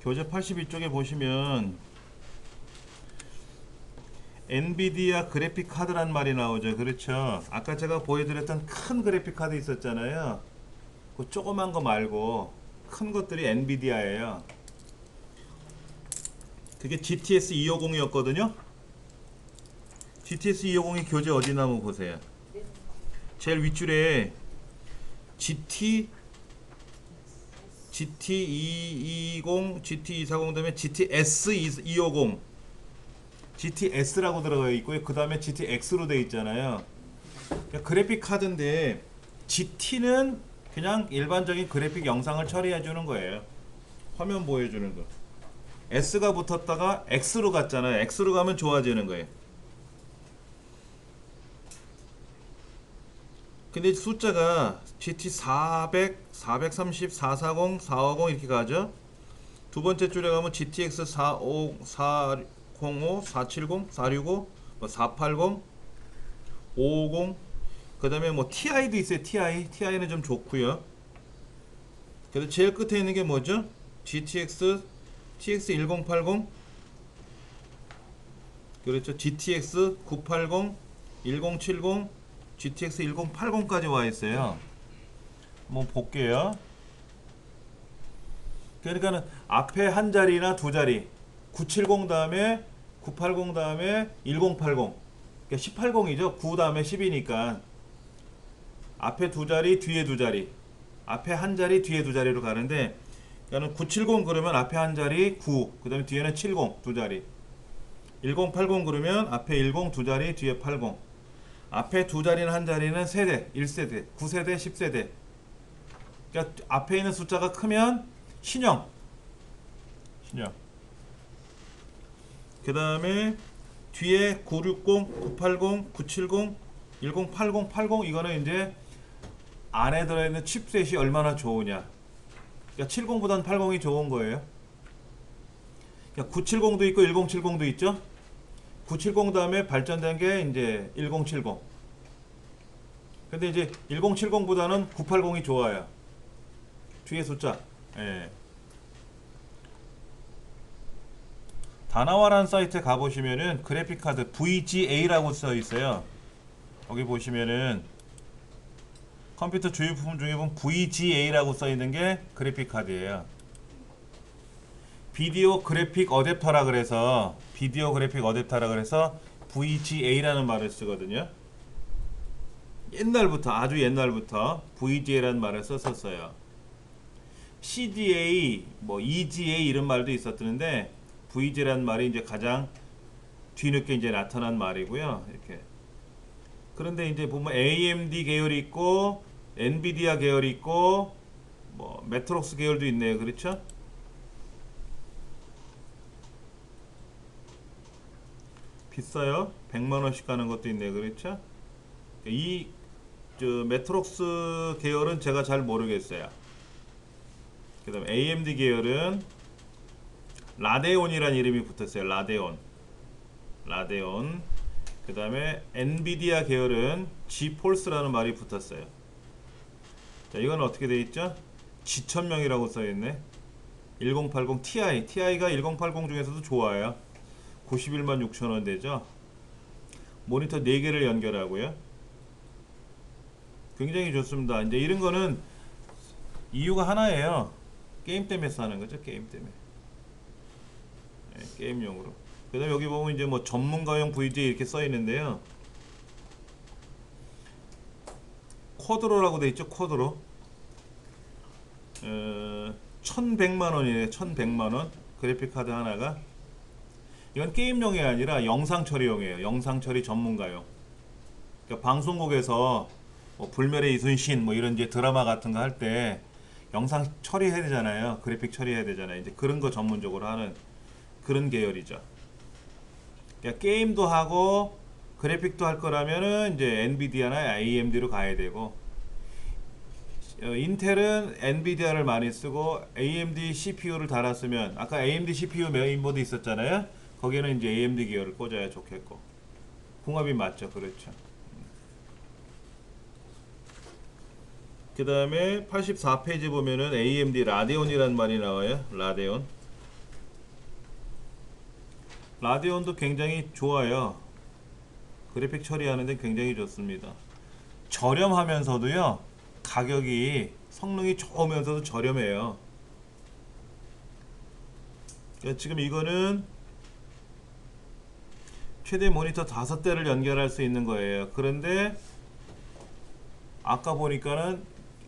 교재 82쪽에 보시면 엔비디아 그래픽 카드란 말이 나오죠. 그렇죠. 아까 제가 보여드렸던 큰 그래픽 카드 있었잖아요. 그 조그만 거 말고 큰 것들이 엔비디아예요. 그게 GTS 250이었거든요. GTS 250이 교재 어디 나오면 보세요. 제일 윗줄에 GT220, GT240 다음에 GTS 250, GTS라고 들어가 있고요. 그 다음에 GTX로 되어 있잖아요. 그러니까 그래픽 카드인데 GT는 그냥 일반적인 그래픽 영상을 처리해 주는 거예요. 화면 보여주는 거. S가 붙었다가 X로 갔잖아요. X로 가면 좋아지는 거예요. 근데 숫자가 GT 400, 430, 440, 450 이렇게 가죠. 두 번째 줄에 가면 GTX 45, 405, 470, 465, 480, 550. 그 다음에 뭐 TI도 있어요. TI는 좀 좋고요. 그래서 제일 끝에 있는 게 뭐죠? GTX TX 1080, 그렇죠. GTX 980, 1070, GTX 1080까지 와 있어요. 한번 볼게요. 그러니까는 앞에 한 자리나 두 자리, 970 다음에 980 다음에 1080, 그러니까 1080이죠. 9 다음에 10이니까 앞에 두 자리, 뒤에 두 자리, 앞에 한 자리, 뒤에 두 자리로 가는데, 그러니까 970 그러면 앞에 한 자리 9, 그 다음에 뒤에는 70 두 자리. 1080 그러면 앞에 10 두 자리, 뒤에 80. 앞에 두 자리는 한 자리는 세대, 1세대, 9세대, 10세대. 그러니까 앞에 있는 숫자가 크면 신형. 그 다음에 뒤에 960, 980, 970, 1080, 80 이거는 이제 안에 들어있는 칩셋이 얼마나 좋으냐. 그러니까 70보다는 80이 좋은 거예요. 그러니까 970도 있고 1070도 있죠. 970 다음에 발전된 게 이제 1070. 근데 이제 1070보다는 980이 좋아요. 뒤에 숫자. 예. 다나와라는 사이트에 가보시면은 그래픽카드 VGA라고 써 있어요. 거기 보시면은 컴퓨터 주요 부품 중에 보면 VGA라고 써 있는 게 그래픽카드예요. 비디오 그래픽 어댑터라 그래서 VGA라는 말을 쓰거든요. 옛날부터, 아주 옛날부터 VGA라는 말을 썼었어요. CGA, 뭐 EGA 이런 말도 있었는데 VGA라는 말이 이제 가장 뒤늦게 이제 나타난 말이고요. 이렇게. 그런데 이제 보면 AMD 계열이 있고 엔비디아 계열이 있고 뭐 메트록스 계열도 있네요. 그렇죠? 비싸요. 100만 원씩 가는 것도 있네요. 그렇죠? 이 메트록스 계열은 제가 잘 모르겠어요. 그 다음에 AMD 계열은 라데온이라는 이름이 붙었어요. 라데온. 그 다음에 엔비디아 계열은 지폴스라는 말이 붙었어요. 자, 이건 어떻게 되어 있죠? G1000명이라고 써있네. 1080 TI가 1080 중에서도 좋아요. 91만 6천원 되죠. 모니터 4개를 연결하고요. 굉장히 좋습니다. 이제 이런 거는 이유가 하나예요. 게임 때문에 사는 거죠. 게임 때문에. 네, 게임용으로. 그 다음에 여기 보면 이제 뭐 전문가용 VGA 이렇게 써 있는데요. 쿼드로라고 돼 있죠. 쿼드로. 1100만원이에요. 1100만원. 그래픽카드 하나가. 이건 게임용이 아니라 영상 처리용이에요. 영상 처리 전문가용. 그러니까 방송국에서 뭐 불멸의 이순신 뭐 이런 이제 드라마 같은 거 할 때 영상 처리해야 되잖아요. 그래픽 처리해야 되잖아요. 이제 그런 거 전문적으로 하는 그런 계열이죠. 그러니까 게임도 하고 그래픽도 할 거라면은 이제 엔비디아나 AMD로 가야 되고, 인텔은 엔비디아를 많이 쓰고 AMD CPU를 달았으면, 아까 AMD CPU 메인보드 있었잖아요. 거기에는 이제 AMD 계열을 꽂아야 좋겠고, 궁합이 맞죠. 그렇죠. 그 다음에 84페이지 보면은 AMD 라데온이라는 말이 나와요. 라데온. 라데온도 굉장히 좋아요. 그래픽 처리하는데 굉장히 좋습니다. 저렴하면서도요, 가격이 성능이 좋으면서도 저렴해요. 그러니까 지금 이거는 최대 모니터 5대를 연결할 수 있는 거예요. 그런데 아까 보니까는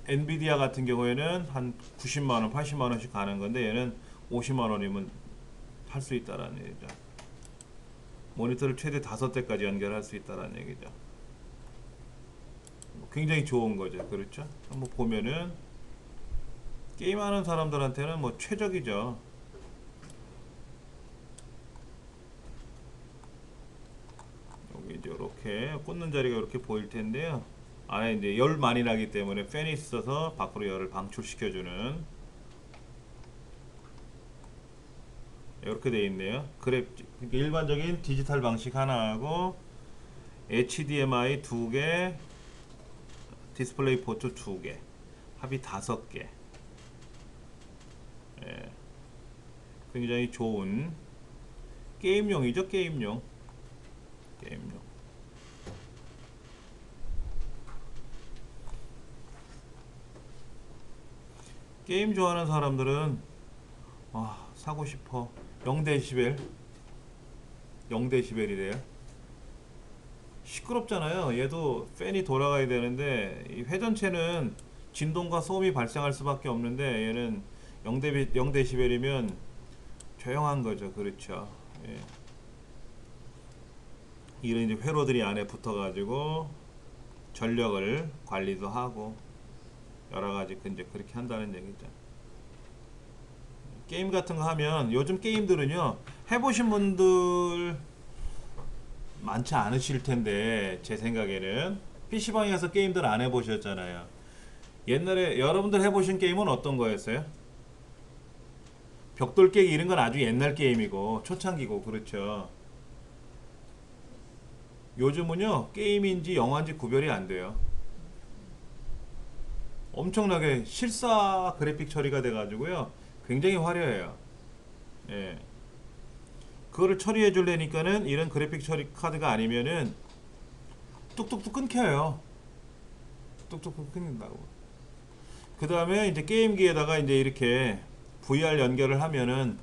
엔비디아 같은 경우에는 한 90만원, 80만원씩 가는 건데 얘는 50만원이면 할 수 있다라는 얘기죠. 모니터를 최대 5대까지 연결할 수 있다라는 얘기죠. 굉장히 좋은 거죠. 그렇죠? 한번 보면은 게임하는 사람들한테는 뭐 최적이죠. 여기 이제 이렇게 꽂는 자리가 이렇게 보일 텐데요. 안에 이제 열 많이 나기 때문에 팬이 있어서 밖으로 열을 방출시켜주는 이렇게 돼 있네요. 일반적인 디지털 방식 하나하고 HDMI 2개, 디스플레이 포트 2개, 합이 5개. 예, 굉장히 좋은 게임용이죠. 게임용. 게임 좋아하는 사람들은 사고 싶어. 0데시벨 0데시벨이래요. 시끄럽잖아요. 얘도 팬이 돌아가야 되는데 이 회전체는 진동과 소음이 발생할 수밖에 없는데 얘는 0데시벨이면 조용한 거죠. 그렇죠. 예. 이런 이제 회로들이 안에 붙어 가지고 전력을 관리도 하고 여러 가지 이제 그렇게 한다는 얘기죠. 게임 같은 거 하면 요즘 게임들은요, 해보신 분들 많지 않으실 텐데 제 생각에는 PC방에서 게임들 안 해보셨잖아요. 옛날에 여러분들 해보신 게임은 어떤 거였어요? 벽돌 깨기 이런 건 아주 옛날 게임이고 초창기고 그렇죠. 요즘은요, 게임인지 영화인지 구별이 안 돼요. 엄청나게 실사 그래픽 처리가 돼가지고요, 굉장히 화려해요. 예. 그거를 처리해 줄래니까는 이런 그래픽 처리 카드가 아니면은 뚝뚝뚝 끊겨요. 뚝뚝뚝 끊긴다고. 그 다음에 이제 게임기에다가 이제 이렇게 VR 연결을 하면은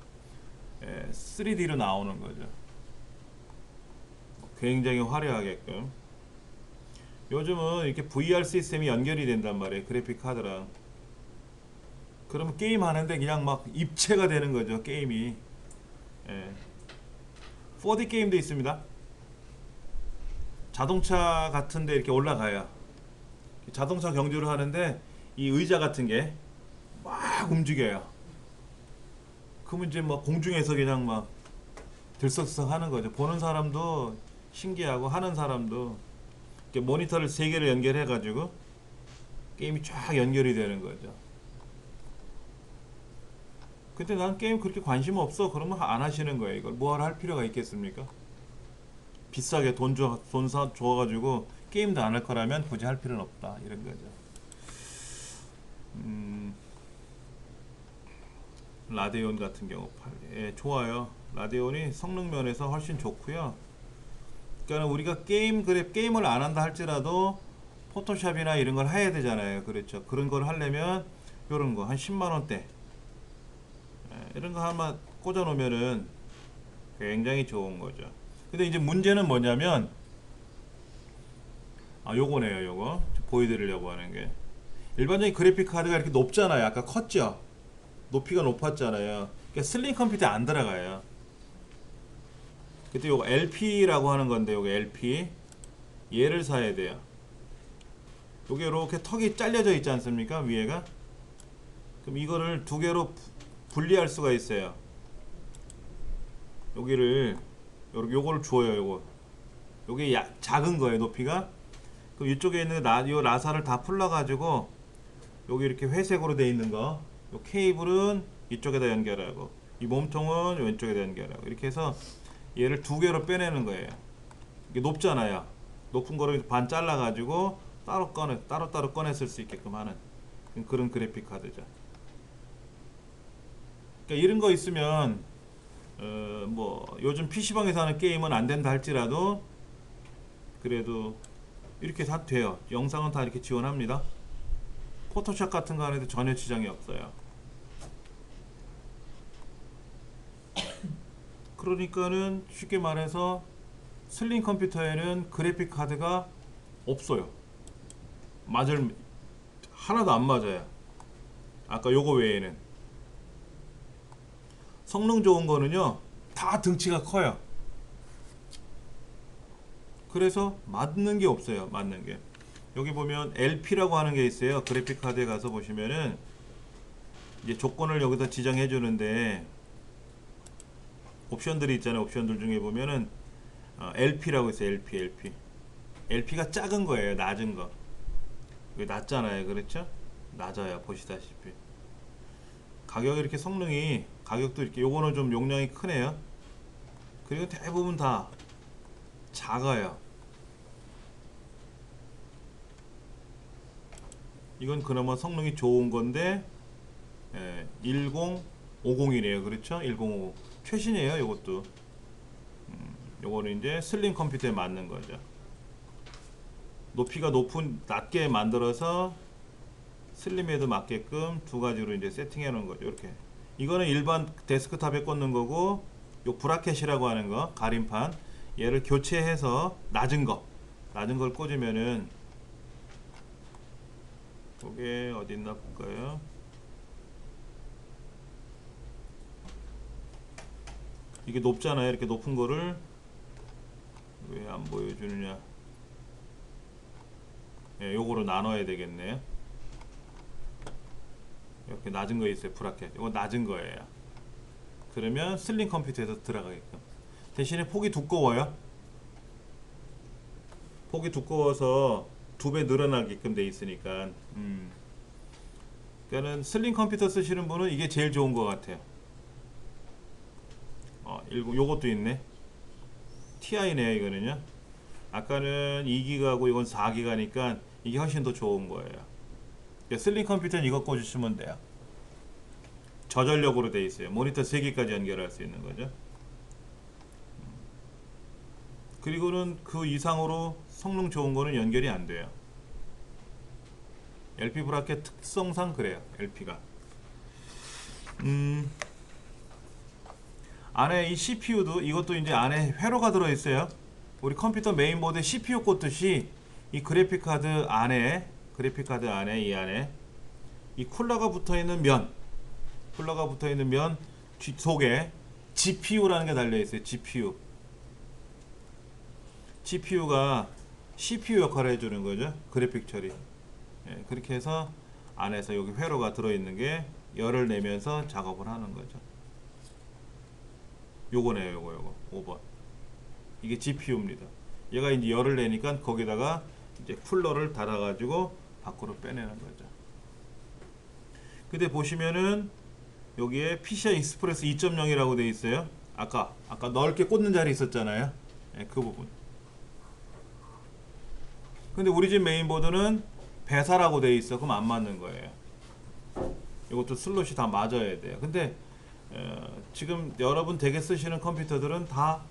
3D로 나오는 거죠. 굉장히 화려하게끔. 요즘은 이렇게 VR 시스템이 연결이 된단 말이에요. 그래픽 카드랑. 그러면 게임 하는데 그냥 막 입체가 되는 거죠. 게임이. 예. 4D 게임도 있습니다. 자동차 같은데 이렇게 올라가요. 자동차 경주를 하는데 이 의자 같은 게 막 움직여요. 그러면 이제 막 공중에서 그냥 막 들썩들썩 하는 거죠. 보는 사람도 신기하고 하는 사람도 이렇게 모니터를 3개를 연결해 가지고 게임이 쫙 연결이 되는 거죠. 근데 난 게임 그렇게 관심 없어. 그러면 안 하시는 거예요. 이걸 뭐하러 할 필요가 있겠습니까? 비싸게 돈 줘가지고 게임도 안 할 거라면 굳이 할 필요는 없다. 이런 거죠. 라데온 같은 경우 예, 좋아요. 라데온이 성능 면에서 훨씬 좋고요. 그러니까 우리가 게임을 안 한다 할지라도 포토샵이나 이런 걸 해야 되잖아요. 그렇죠. 그런 걸 하려면 이런 거 한 10만 원대 이런 거 하나 꽂아 놓으면은 굉장히 좋은 거죠. 근데 이제 문제는 뭐냐면 요거네요. 요거 보여드리려고 하는 게 일반적인 그래픽 카드가 이렇게 높잖아요. 아까 컸죠. 높이가 높았잖아요. 그러니까 슬림 컴퓨터에 안 들어가요. 그때 요거 LP라고 하는 건데 요거 LP 얘를 사야 돼요. 요게 이렇게 턱이 잘려져 있지 않습니까? 위에가. 그럼 이거를 2개로 분리할 수가 있어요. 여기를 요거를 줘요. 요게 작은 거예요. 높이가. 그럼 이쪽에 있는 요 라사를 다 풀러 가지고 여기 이렇게 회색으로 돼 있는 거, 요 케이블은 이쪽에다 연결하고 이 몸통은 왼쪽에다 연결하고 이렇게 해서 얘를 2개로 빼내는 거예요. 이게 높잖아요. 높은 거를 반 잘라 가지고 따로따로 꺼내 쓸 수 있게끔 하는 그런 그래픽 카드죠. 그러니까 이런 거 있으면 뭐 요즘 PC방에서 하는 게임은 안 된다 할지라도 그래도 이렇게 다 돼요. 영상은 다 이렇게 지원합니다. 포토샵 같은 거 안에도 전혀 지장이 없어요. 그러니까는 쉽게 말해서 슬림 컴퓨터에는 그래픽 카드가 없어요. 맞을 하나도 안 맞아요. 아까 요거 외에는. 성능 좋은 거는요 다 등치가 커요. 그래서 맞는 게 없어요. 맞는 게. 여기 보면 LP라고 하는 게 있어요. 그래픽 카드에 가서 보시면은 이제 조건을 여기서 지정해 주는데 옵션들이 있잖아요. 옵션들 중에 보면은 LP라고 있어요. LP. LP가 작은 거예요. 낮은 거. 이게 낮잖아요. 그렇죠? 낮아요. 보시다시피. 가격이 이렇게 성능이 가격도 이렇게 요거는 좀 용량이 크네요. 그리고 대부분 다 작아요. 이건 그나마 성능이 좋은 건데 1050이네요. 그렇죠? 1050 최신이에요. 요것도 요거는 이제 슬림 컴퓨터에 맞는 거죠. 높이가 낮게 만들어서 슬림에도 맞게끔 두 가지로 이제 세팅해 놓은 거죠. 이렇게. 이거는 일반 데스크탑에 꽂는 거고, 요 브라켓이라고 하는 거, 가림판. 얘를 교체해서 낮은 걸 꽂으면은, 그게 어디 있나 볼까요? 이게 높잖아요. 이렇게 높은 거를 왜 안 보여주느냐. 예, 요거로 나눠야 되겠네요. 이렇게 낮은 거 있어요. 브라켓. 이거 낮은 거예요. 그러면 슬림 컴퓨터에서 들어가게끔. 대신에 폭이 두꺼워요. 폭이 두꺼워서 2배 늘어나게끔 돼 있으니까. 그러니까는 슬림 컴퓨터 쓰시는 분은 이게 제일 좋은 것 같아요. 요것도 있네. TI네요. 이거는요. 아까는 2기가고 이건 4기가니까 이게 훨씬 더 좋은 거예요. 슬림 컴퓨터는 이거 꽂으시면 돼요. 저전력으로 돼 있어요. 모니터 3개까지 연결할 수 있는 거죠. 그리고는 그 이상으로 성능 좋은 거는 연결이 안 돼요. LP 브라켓 특성상 그래요. LP가. 안에 이 CPU도 이것도 이제 안에 회로가 들어 있어요. 우리 컴퓨터 메인보드에 CPU 꽂듯이 이 그래픽 카드 안에 이 안에 이 쿨러가 붙어 있는 면 속에 GPU라는 게 달려 있어요. GPU가 CPU 역할을 해주는 거죠. 그래픽 처리. 예, 그렇게 해서 안에서 여기 회로가 들어 있는 게 열을 내면서 작업을 하는 거죠. 요거네요. 요거 5번. 이게 GPU입니다. 얘가 이제 열을 내니까 거기다가 이제 쿨러를 달아가지고 밖으로 빼내는 거죠. 근데 보시면은 여기에 PCI 익스프레스 2.0이라고 되어 있어요. 아까 넓게 꽂는 자리 있었잖아요. 네, 그 부분. 근데 우리 집 메인보드는 배사라고 되어 있어. 그럼 안 맞는 거예요. 이것도 슬롯이 다 맞아야 돼요. 근데 지금 여러분 댁에 쓰시는 컴퓨터들은 다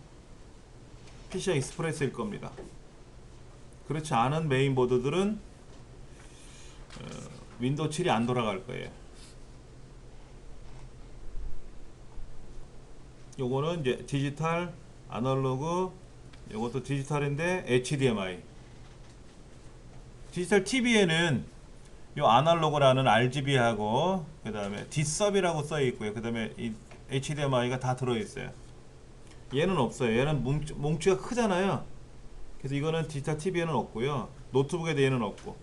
PCI 익스프레스일 겁니다. 그렇지 않은 메인보드들은 윈도우 7이 안 돌아갈 거예요. 요거는 이제 디지털, 아날로그, 요것도 디지털인데 HDMI. 디지털 TV에는 요 아날로그라는 RGB하고 그 다음에 Dsub이라고 써 있고요. 그 다음에 이 HDMI가 다 들어 있어요. 얘는 없어요. 얘는 뭉치가 크잖아요. 그래서 이거는 디지털 TV에는 없고요. 노트북에 얘는 없고.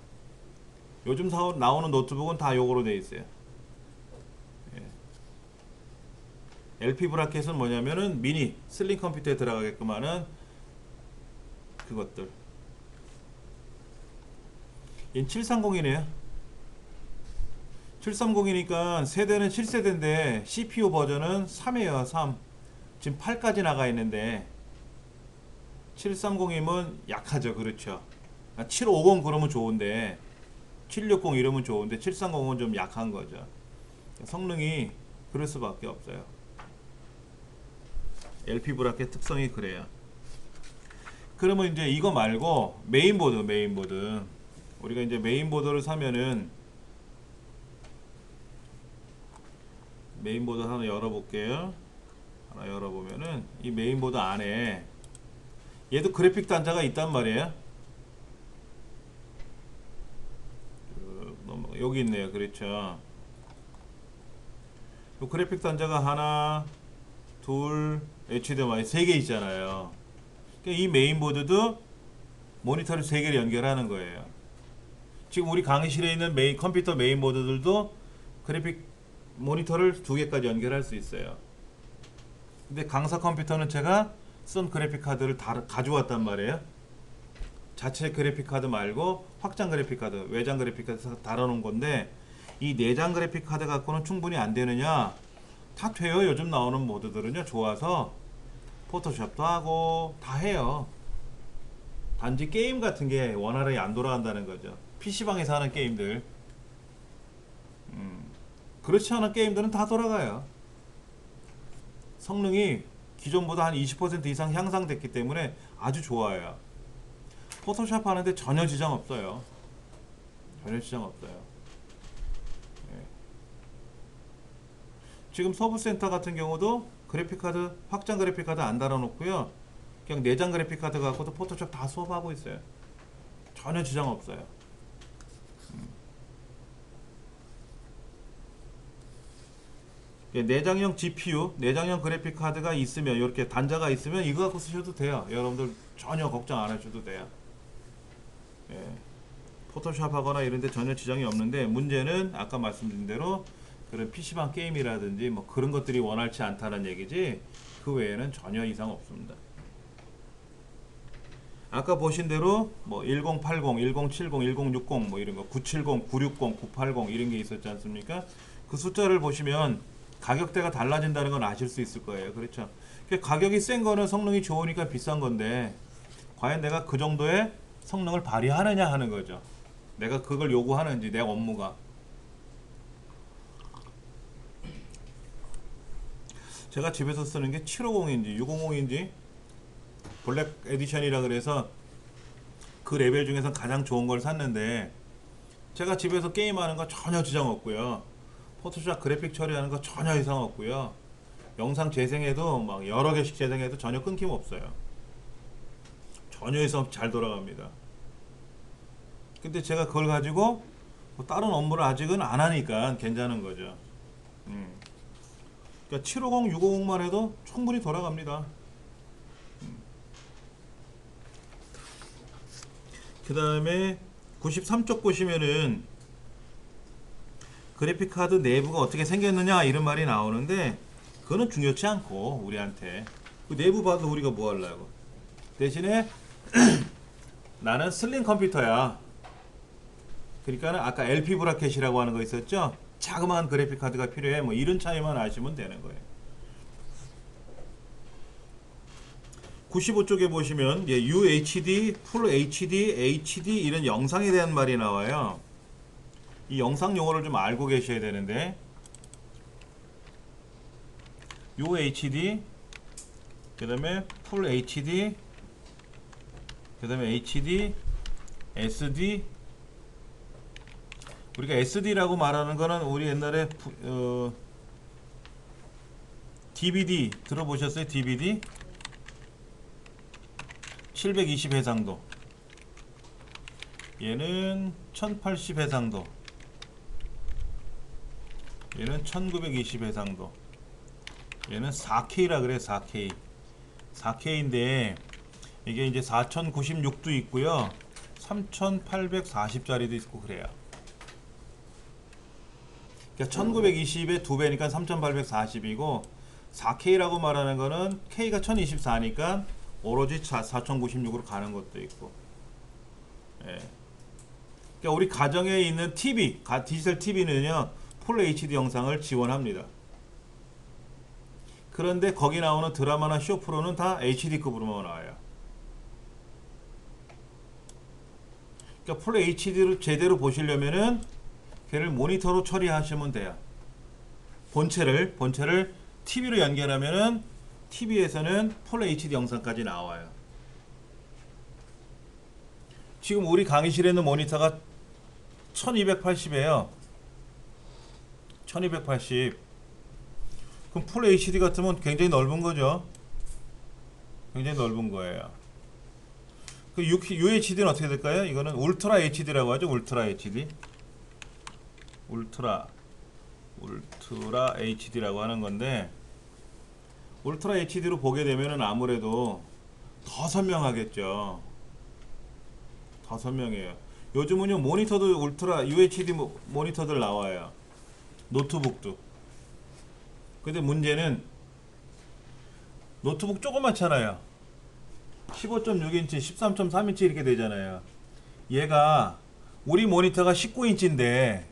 요즘 나오는 노트북은 다 요거로 되어 있어요. 예. LP 브라켓은 뭐냐면은 미니 슬림 컴퓨터에 들어가게끔 하는 그것들. 얘는 730이네요. 730이니까 세대는 7세대인데 CPU 버전은 3이에요. 3. 지금 8까지 나가 있는데 730이면 약하죠. 그렇죠. 750 그러면 좋은데 760 이러면 좋은데 730은 좀 약한 거죠. 성능이 그럴 수밖에 없어요. LP 브라켓 특성이 그래요. 그러면 이제 이거 말고 메인보드 우리가 이제 메인보드를 사면은 메인보드 하나 열어볼게요. 하나 열어보면은 이 메인보드 안에 얘도 그래픽 단자가 있단 말이에요. 여기 있네요. 그렇죠. 요 그래픽 단자가 하나, 둘, HDMI 3개 있잖아요. 그러니까 이 메인보드도 모니터를 3개를 연결하는 거예요. 지금 우리 강의실에 있는 컴퓨터 메인보드들도 그래픽 모니터를 2개까지 연결할 수 있어요. 근데 강사 컴퓨터는 제가 쓴 그래픽 카드를 다 가져왔단 말이에요. 자체 그래픽 카드 말고 확장 그래픽 카드, 외장 그래픽 카드 달아놓은 건데 이 내장 그래픽 카드 갖고는 충분히 안 되느냐? 다 돼요. 요즘 나오는 모드들은요. 좋아서 포토샵도 하고 다 해요. 단지 게임 같은 게 원활하게 안 돌아간다는 거죠. PC방에서 하는 게임들. 그렇지 않은 게임들은 다 돌아가요. 성능이 기존보다 한 20% 이상 향상됐기 때문에 아주 좋아요. 포토샵 하는데 전혀 지장 없어요. 전혀 지장 없어요. 네. 지금 서브센터 같은 경우도 그래픽카드, 확장 그래픽카드 안 달아놓고요. 그냥 내장 그래픽카드 갖고도 포토샵 다 수업하고 있어요. 전혀 지장 없어요. 내장형 GPU, 내장형 그래픽카드가 있으면 이렇게 단자가 있으면 이거 갖고 쓰셔도 돼요. 여러분들 전혀 걱정 안 하셔도 돼요. 예. 포토샵 하거나 이런데 전혀 지장이 없는데 문제는 아까 말씀드린 대로 그런 PC방 게임이라든지 뭐 그런 것들이 원활치 않다는 얘기지 그 외에는 전혀 이상 없습니다. 아까 보신 대로 뭐 1080, 1070, 1060 뭐 이런 거 970, 960, 980 이런 게 있었지 않습니까? 그 숫자를 보시면 가격대가 달라진다는 건 아실 수 있을 거예요. 그렇죠? 가격이 센 거는 성능이 좋으니까 비싼 건데 과연 내가 그 정도의 성능을 발휘하느냐 하는 거죠. 내가 그걸 요구하는지 내 업무가. 제가 집에서 쓰는 게 750인지 600인지 블랙 에디션이라 그래서 그 레벨 중에서 가장 좋은 걸 샀는데 제가 집에서 게임하는 거 전혀 지장 없고요. 포토샵 그래픽 처리하는 거 전혀 이상 없고요. 영상 재생해도 막 여러 개씩 재생해도 전혀 끊김 없어요. 전혀 이상 잘 돌아갑니다. 근데 제가 그걸 가지고 뭐 다른 업무를 아직은 안 하니까 괜찮은 거죠. 그러니까 750, 650만 해도 충분히 돌아갑니다. 그 다음에 93쪽 보시면은 그래픽카드 내부가 어떻게 생겼느냐 이런 말이 나오는데 그거는 중요치 않고 우리한테 그 내부 봐도 우리가 뭐 하려고. 대신에 나는 슬림 컴퓨터야. 그러니까 아까 LP 브라켓이라고 하는 거 있었죠. 자그마한 그래픽카드가 필요해. 뭐 이런 차이만 아시면 되는 거예요. 95쪽에 보시면 UHD, Full HD, HD 이런 영상에 대한 말이 나와요. 이 영상 용어를 좀 알고 계셔야 되는데 UHD 그 다음에 Full HD 그 다음에 HD, SD 우리가 SD라고 말하는 거는 우리 옛날에 DVD 들어보셨어요? DVD 720 해상도 얘는 1080 해상도 얘는 1920 해상도 얘는 4K라 그래. 4K 4K인데 이게 이제 4096도 있고요 3840짜리도 있고 그래요. 그러니까 1920의 2배니까 3840이고 4K라고 말하는 거는 K가 1024니까 오로지 4096으로 가는 것도 있고. 예. 그러니까 우리 가정에 있는 TV, 디지털 TV는요 풀 HD 영상을 지원합니다. 그런데 거기 나오는 드라마나 쇼프로는 다 HD급으로만 나와요. 그러니까 풀 HD를 제대로 보시려면은 걔를 모니터로 처리하시면 돼요. 본체를 TV로 연결하면은 TV에서는 풀 HD 영상까지 나와요. 지금 우리 강의실에 있는 모니터가 1280이에요. 1280. 그럼 풀 HD 같으면 굉장히 넓은 거죠. 굉장히 넓은 거예요. 그 UHD는 어떻게 될까요? 이거는 울트라 HD라고 하죠. 울트라 HD. 울트라 HD라고 하는 건데, 울트라 HD로 보게 되면은 아무래도 더 선명하겠죠. 더 선명해요. 요즘은요 모니터도 울트라 UHD 모니터들 나와요. 노트북도. 근데 문제는 노트북 조그맣잖아요. 15.6인치, 13.3인치 이렇게 되잖아요. 얘가 우리 모니터가 19인치인데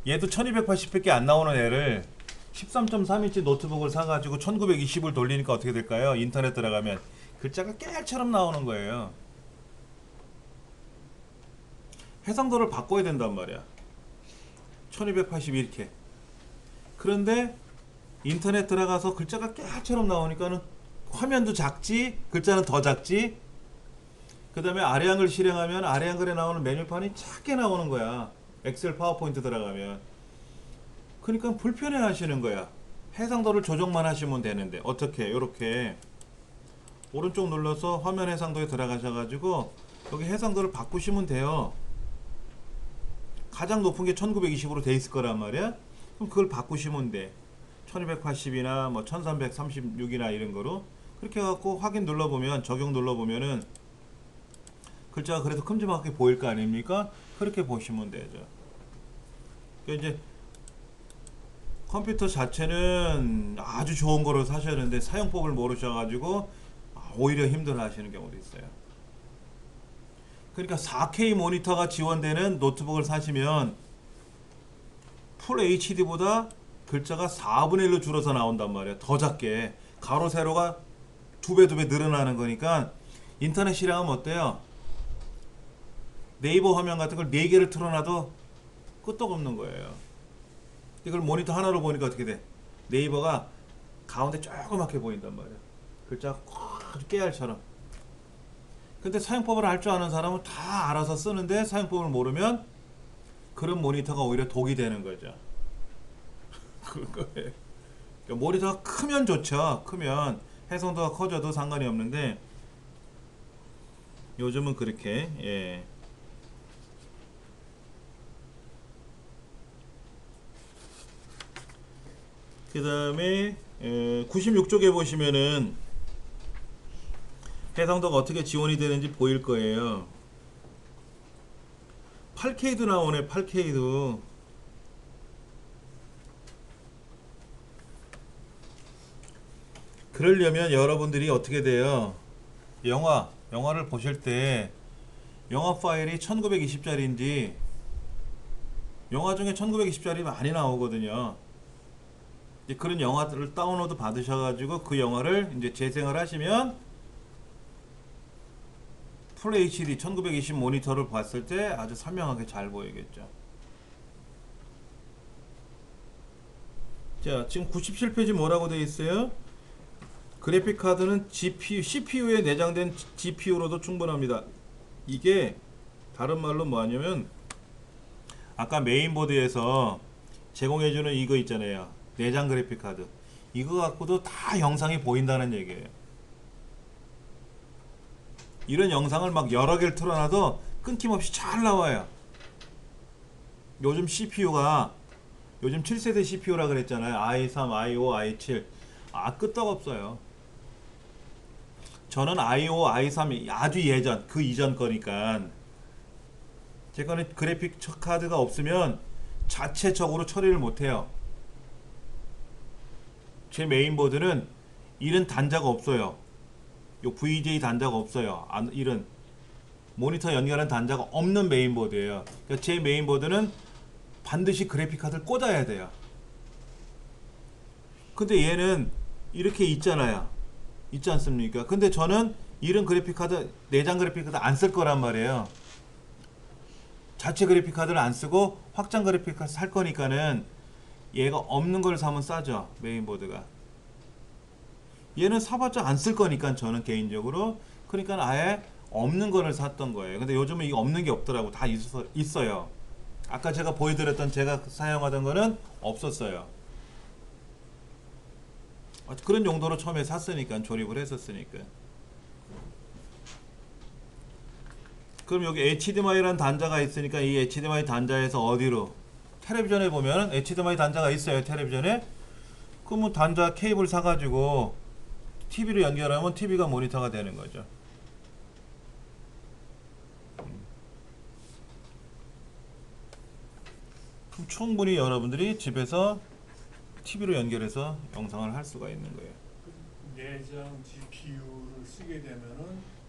얘도 1280밖에 안 나오는 애를 13.3인치 노트북을 사가지고 1920을 돌리니까 어떻게 될까요? 인터넷 들어가면 글자가 깨알처럼 나오는 거예요. 해상도를 바꿔야 된단 말이야. 1280 이렇게. 그런데 인터넷 들어가서 글자가 깨알처럼 나오니까는 화면도 작지, 글자는 더 작지. 그 다음에 아래한글 실행하면 아래한글에 나오는 메뉴판이 작게 나오는 거야. 엑셀 파워포인트 들어가면. 그러니까 불편해 하시는 거야. 해상도를 조정만 하시면 되는데 어떻게? 요렇게 오른쪽 눌러서 화면 해상도에 들어가셔가지고 여기 해상도를 바꾸시면 돼요. 가장 높은 게 1920으로 돼 있을 거란 말이야. 그럼 그걸 바꾸시면 돼. 1280이나 뭐 1336이나 이런 거로 그렇게 해갖고 확인 눌러보면, 적용 눌러보면은 글자가 그래도 큼지막하게 보일 거 아닙니까? 그렇게 보시면 되죠. 그러니까 이제 컴퓨터 자체는 아주 좋은 거로 사셨는데 사용법을 모르셔가지고 오히려 힘들어 하시는 경우도 있어요. 그러니까 4K 모니터가 지원되는 노트북을 사시면 풀 HD보다 글자가 4분의 1로 줄어서 나온단 말이에요. 더 작게. 가로 세로가 두 배 늘어나는 거니까 인터넷 실행하면 어때요? 네이버 화면 같은 걸 4개를 틀어놔도 끄떡없는 거예요. 이걸 모니터 하나로 보니까 어떻게 돼? 네이버가 가운데 조그맣게 보인단 말이야. 글자가 아주 깨알처럼. 근데 사용법을 알 줄 아는 사람은 다 알아서 쓰는데 사용법을 모르면 그런 모니터가 오히려 독이 되는 거죠. 그거예요. 그러니까 모니터가 크면 좋죠. 크면 해상도가 커져도 상관이 없는데 요즘은 그렇게 예. 그 다음에 96쪽에 보시면은 해상도가 어떻게 지원이 되는지 보일 거예요. 8K도 나오네. 8K도. 그러려면 여러분들이 어떻게 돼요? 영화를 보실 때 영화 파일이 1920짜리인지 영화 중에 1920짜리 많이 나오거든요. 이제 그런 영화들을 다운로드 받으셔가지고 그 영화를 이제 재생을 하시면 풀 HD 1920 모니터를 봤을 때 아주 선명하게 잘 보이겠죠. 자, 지금 97페이지 뭐라고 되어 있어요? 그래픽 카드는 CPU에 내장된 GPU로도 충분합니다. 이게 다른 말로 뭐하냐면 아까 메인보드에서 제공해주는 이거 있잖아요. 내장 그래픽 카드. 이거 갖고도 다 영상이 보인다는 얘기예요. 이런 영상을 막 여러 개를 틀어놔도 끊김없이 잘 나와요. 요즘 CPU가 요즘 7세대 CPU라 그랬잖아요. i3, i5, i7 끄떡없어요. 저는 i5, i3 아주 예전 그 이전 거니까 제 거는 그래픽 카드가 없으면 자체적으로 처리를 못해요. 제 메인보드는 이런 단자가 없어요. 요 VJ 단자가 없어요. 이런 모니터 연결한 단자가 없는 메인보드예요. 그러니까 제 메인보드는 반드시 그래픽 카드를 꽂아야 돼요. 근데 얘는 이렇게 있잖아요. 있지 않습니까? 근데 저는 이런 그래픽 카드, 내장 그래픽 카드 안 쓸 거란 말이에요. 자체 그래픽 카드를 안 쓰고 확장 그래픽 카드 살 거니까는 얘가 없는 걸 사면 싸죠. 메인보드가. 얘는 사봤자 안 쓸 거니까 저는 개인적으로. 그러니까 아예 없는 거를 샀던 거예요. 근데 요즘은 이거 없는 게 없더라고. 다 있어요. 아까 제가 보여드렸던 제가 사용하던 거는 없었어요. 그런 용도로 처음에 샀으니까, 조립을 했었으니까. 그럼 여기 HDMI라는 단자가 있으니까 이 HDMI 단자에서 어디로? 텔레비전에 보면 HDMI 단자가 있어요. 텔레비전에. 그러면 단자 케이블 사가지고 TV로 연결하면 TV가 모니터가 되는 거죠. 그럼 충분히 여러분들이 집에서 TV로 연결해서 영상을 할 수가 있는 거예요. 내장 GPU를 쓰게 되면은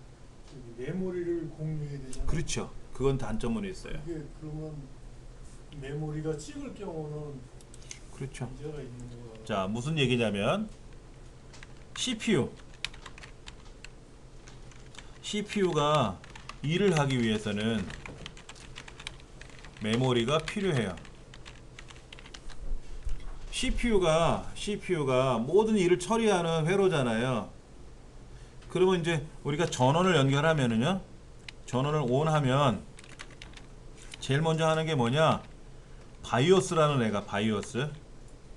메모리를 공유해야 되잖아요. 그렇죠. 그건 단점은 있어요. 이게 그러면 메모리가 찍을 경우는 그렇죠. 문제가 있는 거예요. 자, 무슨 얘기냐면 CPU가 일을 하기 위해서는 메모리가 필요해요. CPU가 모든 일을 처리하는 회로잖아요. 그러면 이제 우리가 전원을 연결하면은요, 전원을 ON하면 제일 먼저 하는 게 뭐냐? 바이오스라는 애가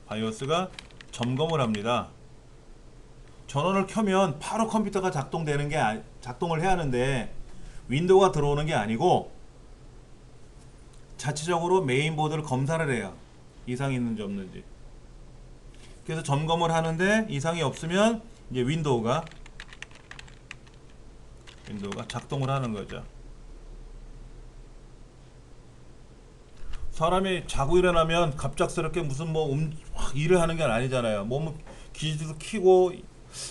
바이오스가 점검을 합니다. 전원을 켜면 바로 컴퓨터가 작동을 해야 하는데 윈도우가 들어오는 게 아니고 자체적으로 메인보드를 검사를 해요. 이상이 있는지 없는지. 그래서 점검을 하는데 이상이 없으면 이제 윈도우가 작동을 하는 거죠. 사람이 자고 일어나면 갑작스럽게 무슨 일을 하는 게 아니잖아요. 몸 기지도 키고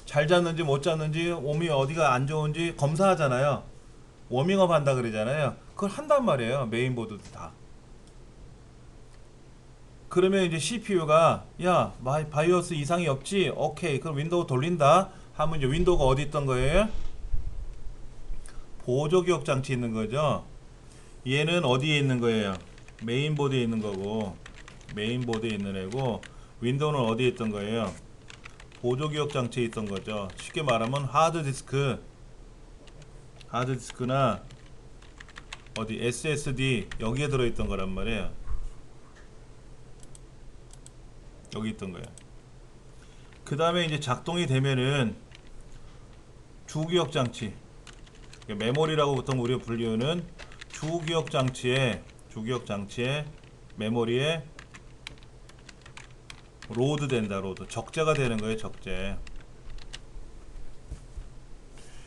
잘 잤는지 못 잤는지 몸이 어디가 안 좋은지 검사하잖아요. 워밍업 한다 그러잖아요. 그걸 한단 말이에요. 메인보드도 다. 그러면 이제 CPU가 야, 바이오스 이상이 없지? 오케이. 그럼 윈도우 돌린다 하면 이제 윈도우가 어디 있던 거예요? 보조기억 장치 있는 거죠. 얘는 어디에 있는 거예요? 메인보드에 있는 거고, 메인보드에 있는 애고, 윈도우는 어디에 있던 거예요? 보조기억 장치에 있던 거죠. 쉽게 말하면 하드디스크나 어디 SSD 여기에 들어있던 거란 말이에요. 여기 있던 거예요. 그 다음에 이제 작동이 되면은 주기억 장치, 메모리라고 보통 우리가 불리우는 주기억 장치에 메모리에 로드 된다. 적재가 되는 거예요. 적재.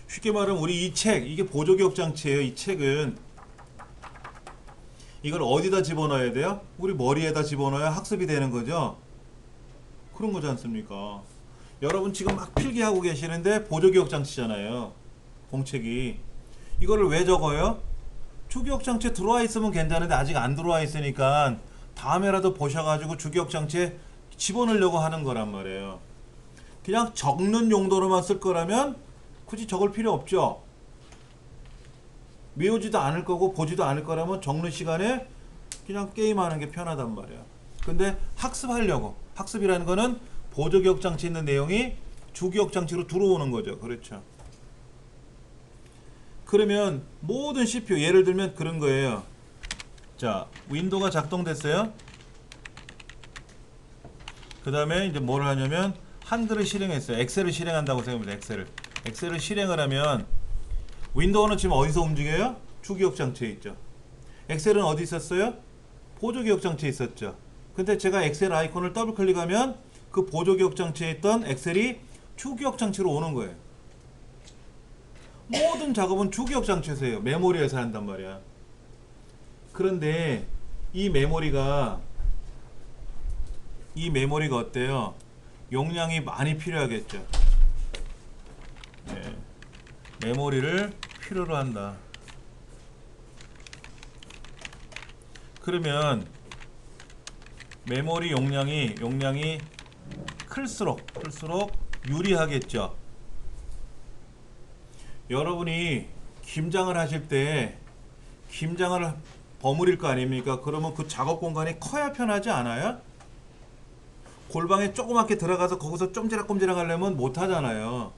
쉽게 말하면 우리 이게 보조기억 장치예요. 이 책은 이걸 어디다 집어넣어야 돼요? 우리 머리에다 집어넣어야 학습이 되는 거죠. 그런 거지 않습니까? 여러분 지금 막 필기하고 계시는데 보조기억 장치잖아요. 공책이. 이거를 왜 적어요? 주기억 장치에 들어와 있으면 괜찮은데 아직 안 들어와 있으니까 다음에라도 보셔가지고 주기억 장치에 집어넣으려고 하는 거란 말이에요. 그냥 적는 용도로만 쓸 거라면 굳이 적을 필요 없죠. 외우지도 않을 거고 보지도 않을 거라면 적는 시간에 그냥 게임하는 게 편하단 말이에요. 근데 학습이라는 거는 보조기억 장치 있는 내용이 주기억 장치로 들어오는 거죠. 그렇죠. 그러면 모든 CPU, 예를 들면 그런 거예요. 자, 윈도우가 작동됐어요. 그 다음에 이제 뭘 하냐면 한글을 실행했어요. 엑셀을 실행한다고 생각합니다. 엑셀을 실행을 하면 윈도우는 지금 어디서 움직여요? 주기억 장치에 있죠. 엑셀은 어디 있었어요? 보조기억 장치에 있었죠. 근데 제가 엑셀 아이콘을 더블 클릭하면 그 보조기억 장치에 있던 엑셀이 주기억 장치로 오는 거예요. 모든 작업은 주기억 장치에서 해요. 메모리에서 한단 말이야. 그런데 이 메모리가 어때요? 용량이 많이 필요하겠죠. 네. 메모리를 필요로 한다. 그러면 메모리 용량이 클수록 유리하겠죠. 여러분이 김장을 하실 때 김장을 버무릴 거 아닙니까? 그러면 그 작업 공간이 커야 편하지 않아요? 골방에 조그맣게 들어가서 거기서 쫌지락꼼지락 하려면 못 하잖아요.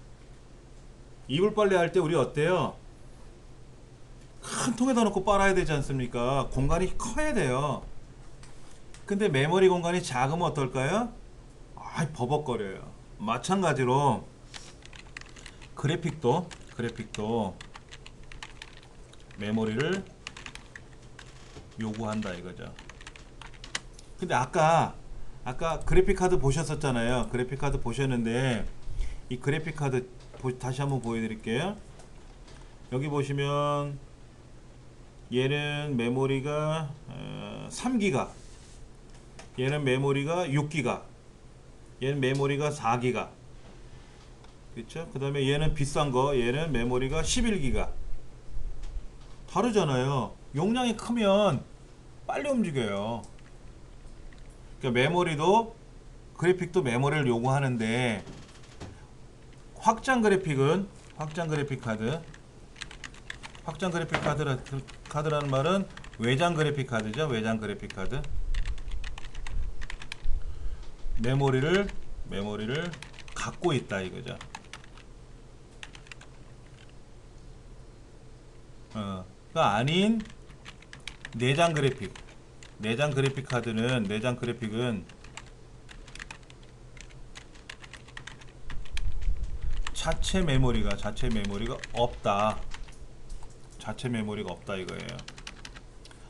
이불 빨래 할 때 우리 어때요? 큰 통에다 넣고 빨아야 되지 않습니까? 공간이 커야 돼요. 근데 메모리 공간이 작으면 어떨까요? 버벅거려요. 마찬가지로 그래픽도 메모리를 요구한다 이거죠. 근데 아까 그래픽 카드 보셨었잖아요. 그래픽 카드 보셨는데 이 그래픽 카드 다시 한번 보여드릴게요. 여기 보시면 얘는 메모리가 3기가, 얘는 메모리가 6기가, 얘는 메모리가 4기가. 그렇죠? 그 다음에 얘는 비싼 거, 얘는 메모리가 11기가. 다르잖아요. 용량이 크면 빨리 움직여요. 그러니까 메모리도, 그래픽도 메모리를 요구하는데, 확장 그래픽 카드라는 말은 외장 그래픽 카드죠. 외장 그래픽 카드. 메모리를 갖고 있다 이거죠. 가 아닌 내장 그래픽 카드는, 내장 그래픽은 자체 메모리가 없다. 자체 메모리가 없다 이거예요.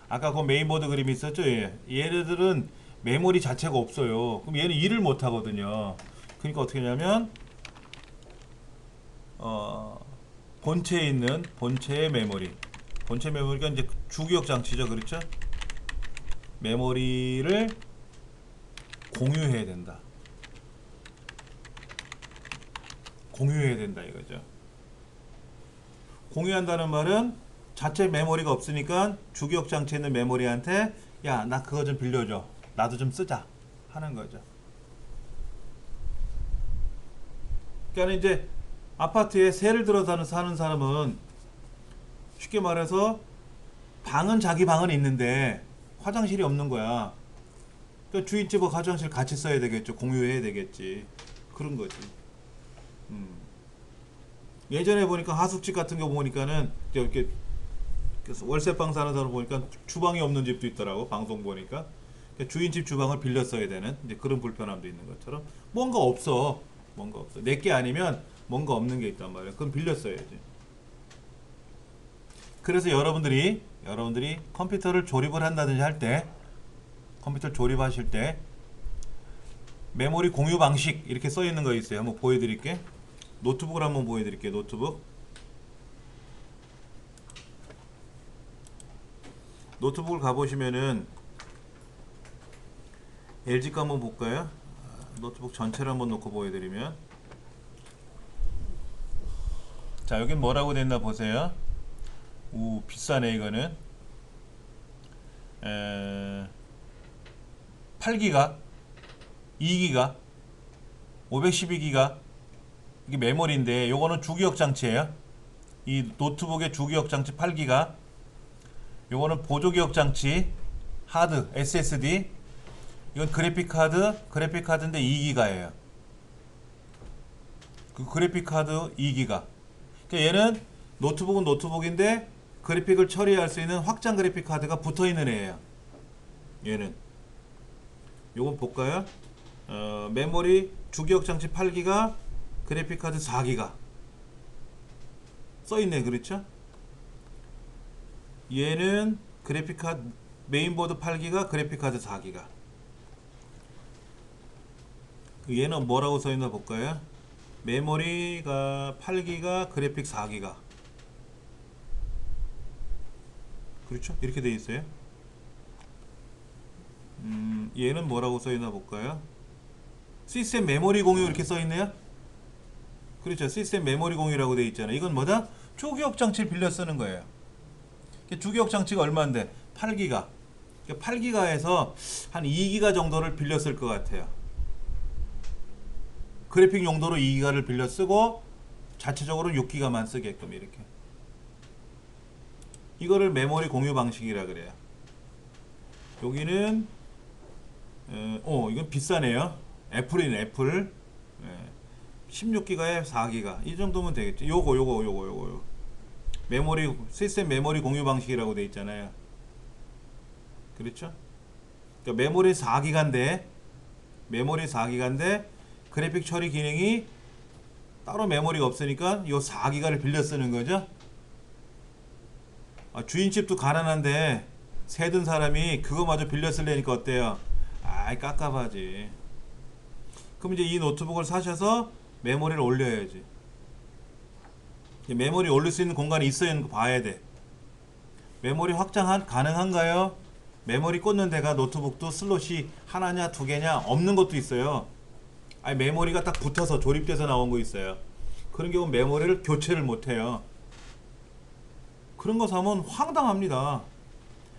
아까 그 메인보드 그림이 있었죠? 얘네들은 메모리 자체가 없어요. 그럼 얘는 일을 못 하거든요. 그러니까 어떻게 하냐면 본체에 있는 본체의 메모리가 이제 주기억 장치죠. 그렇죠? 메모리를 공유해야 된다. 이거죠. 공유한다는 말은 자체 메모리가 없으니까 주기억 장치에 있는 메모리한테 야, 나 그거 좀 빌려줘. 나도 좀 쓰자. 하는 거죠. 그러니까 이제 아파트에 세를 들어 사는 사람은 쉽게 말해서 방은 자기 방은 있는데 화장실이 없는 거야. 그러니까 주인집과 화장실 같이 써야 되겠죠. 공유해야 되겠지. 그런 거지. 예전에 보니까 하숙집 같은 거 보니까는 이렇게 월세방 사는 사람 보니까 주방이 없는 집도 있더라고. 방송 보니까 주인집 주방을 빌려 써야 되는 이제 그런 불편함도 있는 것처럼 뭔가 없어. 내게 아니면 뭔가 없는 게 있단 말이야. 그럼 빌려 써야지. 그래서 여러분들이 컴퓨터를 조립을 한다든지 할 때, 컴퓨터 조립하실 때 메모리 공유 방식 이렇게 써 있는 거 있어요. 한번 보여드릴게. 노트북을 한번 보여드릴게요. 노트북을 가보시면은 LG 거 한번 볼까요? 노트북 전체를 한번 놓고 보여드리면, 자, 여긴 뭐라고 됐나 보세요. 오, 비싸네 이거는. 8기가, 2기가, 512기가. 이게 메모리인데 요거는 주기억 장치예요. 이 노트북의 주기억 장치 8기가, 요거는 보조기억 장치 하드 SSD, 이건 그래픽 카드인데 2기가예요. 그 그래픽 카드 2기가. 그러니까 얘는 노트북은 노트북인데 그래픽을 처리할 수 있는 확장 그래픽 카드가 붙어 있는 애예요. 얘는. 요건 볼까요? 메모리 주기억 장치 8기가, 그래픽 카드 4기가 써 있네. 그렇죠? 얘는 그래픽 카드 메인보드 8기가, 그래픽 카드 4기가. 얘는 뭐라고 써 있나 볼까요? 메모리가 8기가, 그래픽 4기가. 그렇죠? 이렇게 돼 있어요. 얘는 뭐라고 써 있나 볼까요? 시스템 메모리 공유 이렇게 써 있네요. 그렇죠? 시스템 메모리 공유라고 돼 있잖아요. 이건 뭐다? 주기억 장치를 빌려 쓰는 거예요. 주기억 장치가 얼마인데? 8기가. 8기가에서 한 2기가 정도를 빌려 쓸 것 같아요. 그래픽 용도로 2기가를 빌려 쓰고 자체적으로 6기가만 쓰게끔 이렇게. 이거를 메모리 공유 방식이라 그래요. 여기는 이건 비싸네요. 애플이네 애플. 16기가에 4기가 이 정도면 되겠죠. 요거 메모리 시스템 메모리 공유 방식이라고 돼 있잖아요. 그렇죠? 그러니까 메모리 4기가인데 그래픽 처리 기능이 따로 메모리가 없으니까 요 4기가를 빌려 쓰는 거죠. 주인집도 가난한데 세든 사람이 그거마저 빌려 쓰려니까 어때요? 아이 깝깝하지. 그럼 이제 이 노트북을 사셔서 메모리를 올려야지. 메모리 올릴 수 있는 공간이 있어야 하는 거 봐야 돼. 메모리 확장 가능한가요? 메모리 꽂는 데가 노트북도 슬롯이 하나냐 두 개냐 없는 것도 있어요. 아니 메모리가 딱 붙어서 조립돼서 나온 거 있어요. 그런 경우 메모리를 교체를 못해요. 그런 거 사면 황당합니다.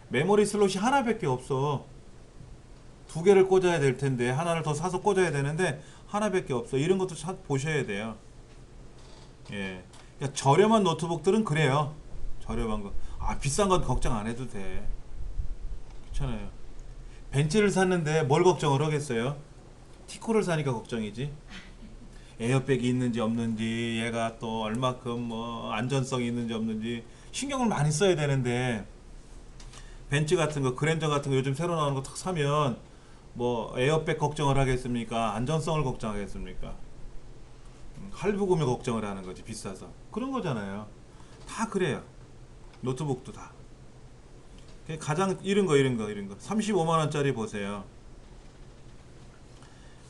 메모리 슬롯이 하나밖에 없어. 두 개를 꽂아야 될 텐데 하나를 더 사서 꽂아야 되는데 하나밖에 없어. 이런 것도 보셔야 돼요. 예. 그러니까 저렴한 노트북들은 그래요. 저렴한 거. 비싼 건 걱정 안 해도 돼. 그렇잖아요. 벤츠를 샀는데 뭘 걱정을 하겠어요? 티코를 사니까 걱정이지. 에어백이 있는지 없는지, 얘가 또 얼마큼 뭐 안전성이 있는지 없는지 신경을 많이 써야 되는데, 벤츠 같은 거, 그랜저 같은 거 요즘 새로 나오는 거 탁 사면 뭐 에어백 걱정을 하겠습니까? 안전성을 걱정하겠습니까? 할부금을 걱정을 하는 거지, 비싸서. 그런 거잖아요. 다 그래요. 노트북도 다. 가장 이런 거 35만원짜리 보세요.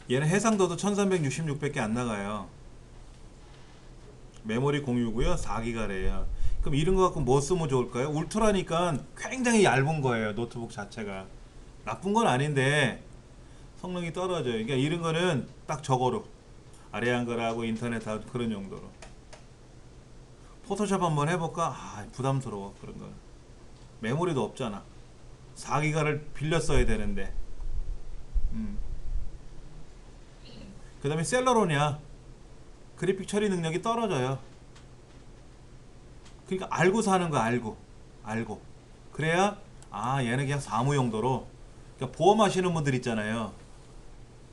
얘는 해상도도 1366밖에 안 나가요. 메모리 공유고요. 4기가래요. 그럼 이런 거 갖고 뭐 쓰면 좋을까요? 울트라니까 굉장히 얇은 거예요. 노트북 자체가. 나쁜 건 아닌데 성능이 떨어져요. 그러니까 이런 거는 딱 저거로 아래 한글하고 인터넷하고 그런 용도로. 포토샵 한번 해볼까? 부담스러워. 그런 거. 메모리도 없잖아. 4기가를 빌려 써야 되는데. 그 다음에 셀러론이야. 그래픽 처리 능력이 떨어져요. 그러니까 알고 사는 거. 알고 그래야 얘는 그냥 사무 용도로. 그러니까 보험하시는 분들 있잖아요.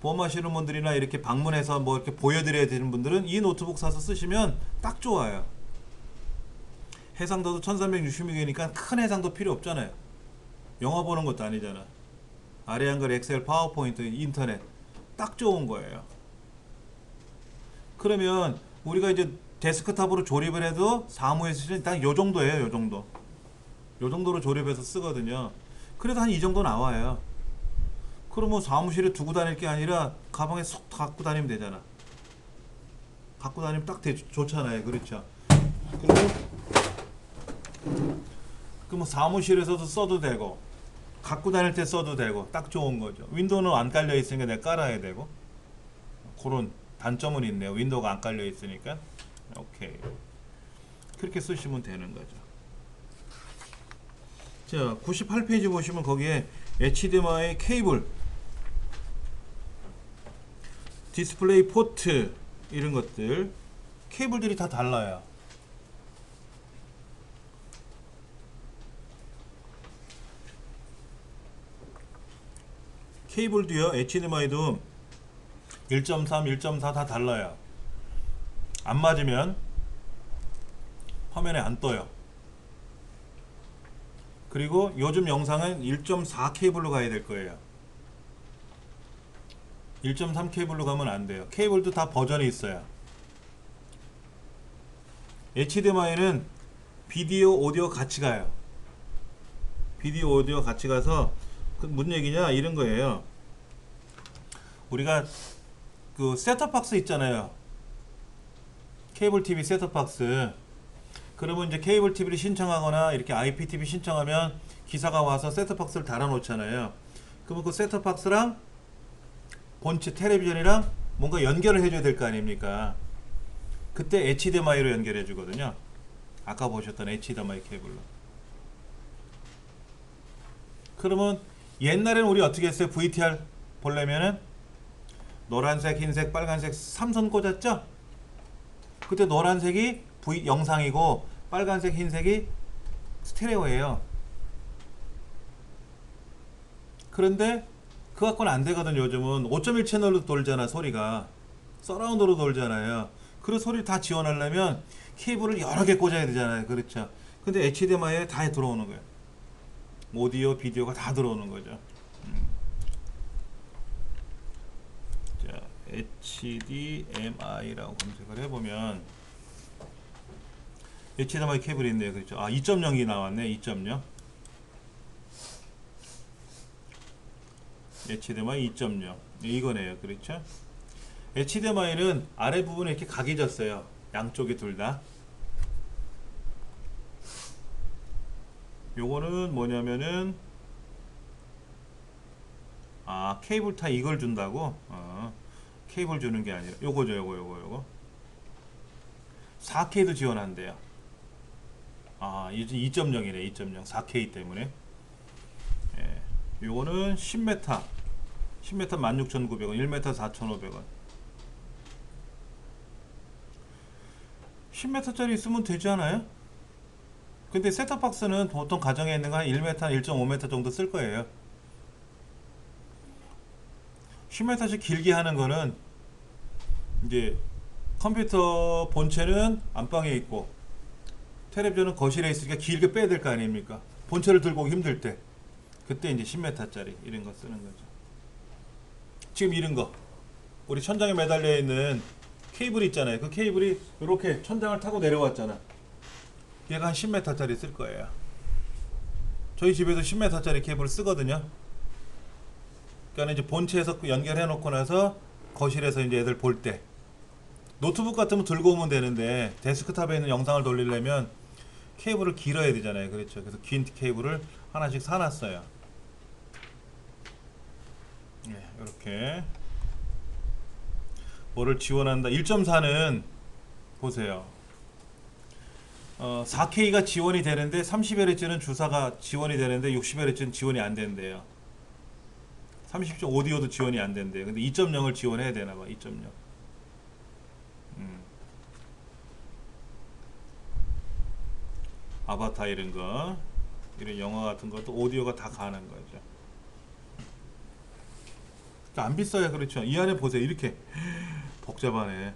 보험하시는 분들이나 이렇게 방문해서 뭐 이렇게 보여드려야 되는 분들은 이 노트북 사서 쓰시면 딱 좋아요. 해상도도 1366이니까 큰 해상도 필요 없잖아요. 영화 보는 것도 아니잖아. 아래 한글 엑셀 파워포인트 인터넷 딱 좋은 거예요. 그러면 우리가 이제 데스크탑으로 조립을 해도 사무에 쓰시면 딱 요 정도예요. 요 정도로 조립해서 쓰거든요. 그래도 한 이 정도 나와요. 그러면 사무실에 두고 다닐 게 아니라 가방에 쏙 갖고 다니면 되잖아. 갖고 다니면 딱 좋잖아요. 그렇죠. 그럼 사무실에서도 써도 되고 갖고 다닐 때 써도 되고 딱 좋은 거죠. 윈도우는 안 깔려 있으니까 내가 깔아야 되고, 그런 단점은 있네요. 윈도우가 안 깔려 있으니까. 오케이. 그렇게 쓰시면 되는 거죠. 자, 98페이지 보시면 거기에 HDMI 케이블, 디스플레이 포트 이런 것들 케이블들이 다 달라요. 케이블도요. HDMI도 1.3, 1.4 다 달라요. 안 맞으면 화면에 안 떠요. 그리고 요즘 영상은 1.4 케이블로 가야 될 거예요. 1.3 케이블로 가면 안 돼요. 케이블도 다 버전이 있어요. HDMI는 비디오, 오디오 같이 가요. 비디오, 오디오 같이 가서 무슨 얘기냐 이런 거예요. 우리가 그 셋톱박스 있잖아요. 케이블 TV 셋톱박스. 그러면 이제 케이블 TV를 신청하거나 이렇게 IPTV 신청하면 기사가 와서 셋톱박스를 달아 놓잖아요. 그러면 그 셋톱박스랑 본체 텔레비전이랑 뭔가 연결을 해줘야 될 거 아닙니까? 그때 HDMI로 연결해 주거든요. 아까 보셨던 HDMI 케이블로. 그러면 옛날에는 우리 어떻게 했어요? VTR 보려면은 노란색, 흰색, 빨간색 3선 꽂았죠? 그때 노란색이 영상이고 빨간색, 흰색이 스테레오예요. 그런데 그거 갖고는 안 되거든. 요즘은 5.1 채널로 돌잖아. 소리가 서라운드로 돌잖아요. 그 소리를 다 지원하려면 케이블을 여러 개 꽂아야 되잖아요. 그렇죠. 근데 HDMI에 다 들어오는 거예요. 오디오 비디오가 다 들어오는 거죠. 자, HDMI라고 검색을 해보면 HDMI 케이블이 있네요. 그렇죠. 아, 2.0이 나왔네. 2.0 HDMI 2.0 이거네요. 그렇죠. HDMI는 아래 부분에 이렇게 각이 졌어요. 양쪽이 둘 다. 요거는 뭐냐면은 아, 케이블 타 이걸 준다고? 케이블 주는 게 아니라 요거죠. 요거 4K도 지원한대요. 아, 이제 2.0이네. 2.0 4K 때문에. 예. 요거는 10m 16,900원, 1m 4,500원. 10m짜리 있으면 되지 않아요? 근데 셋톱박스는 보통 가정에 있는 거 한 1m, 1.5m 정도 쓸 거예요. 10m씩 길게 하는 거는 이제 컴퓨터 본체는 안방에 있고 텔레비전은 거실에 있으니까 길게 빼야 될 거 아닙니까? 본체를 들고 오기 힘들 때 그때 이제 10m짜리 이런 거 쓰는 거죠. 지금 이런 거 우리 천장에 매달려 있는 케이블 있잖아요. 그 케이블이 이렇게 천장을 타고 내려왔잖아. 얘가 한 10m짜리 쓸 거예요. 저희 집에도 10m짜리 케이블을 쓰거든요. 그러니까 이제 본체에서 연결해 놓고 나서 거실에서 이제 애들 볼 때 노트북 같으면 들고 오면 되는데 데스크탑에 있는 영상을 돌리려면 케이블을 길어야 되잖아요. 그렇죠. 그래서 긴 케이블을 하나씩 사놨어요. 네, 이렇게 뭐를 지원한다. 1.4는 보세요. 4K가 지원이 되는데 30Hz는 주사가 지원이 되는데 60Hz는 지원이 안 된대요. 30초 오디오도 지원이 안 된대요. 근데 2.0을 지원해야 되나봐. 2.0. 아바타 이런 거, 이런 영화 같은 것도 오디오가 다 가는 거죠. 그러니까 안 비싸요. 그렇죠. 이 안에 보세요. 이렇게 복잡하네.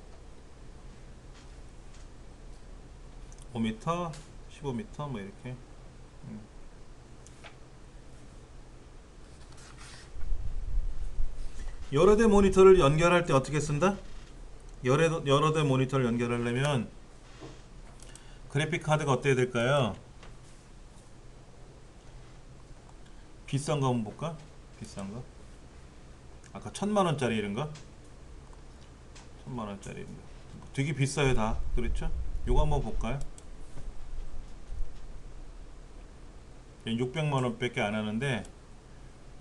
5m, 15m 뭐 이렇게. 여러 대 모니터를 연결할 때 어떻게 쓴다? 여러 대 모니터를 연결하려면 그래픽 카드가 어때야 될까요? 비싼 거 한번 볼까? 비싼 거. 아까 1,000만원짜리 이런 거? 1,000만원짜리 이런 거. 되게 비싸요 다. 그렇죠? 요거 한번 볼까요? 600만원 밖에 안 하는데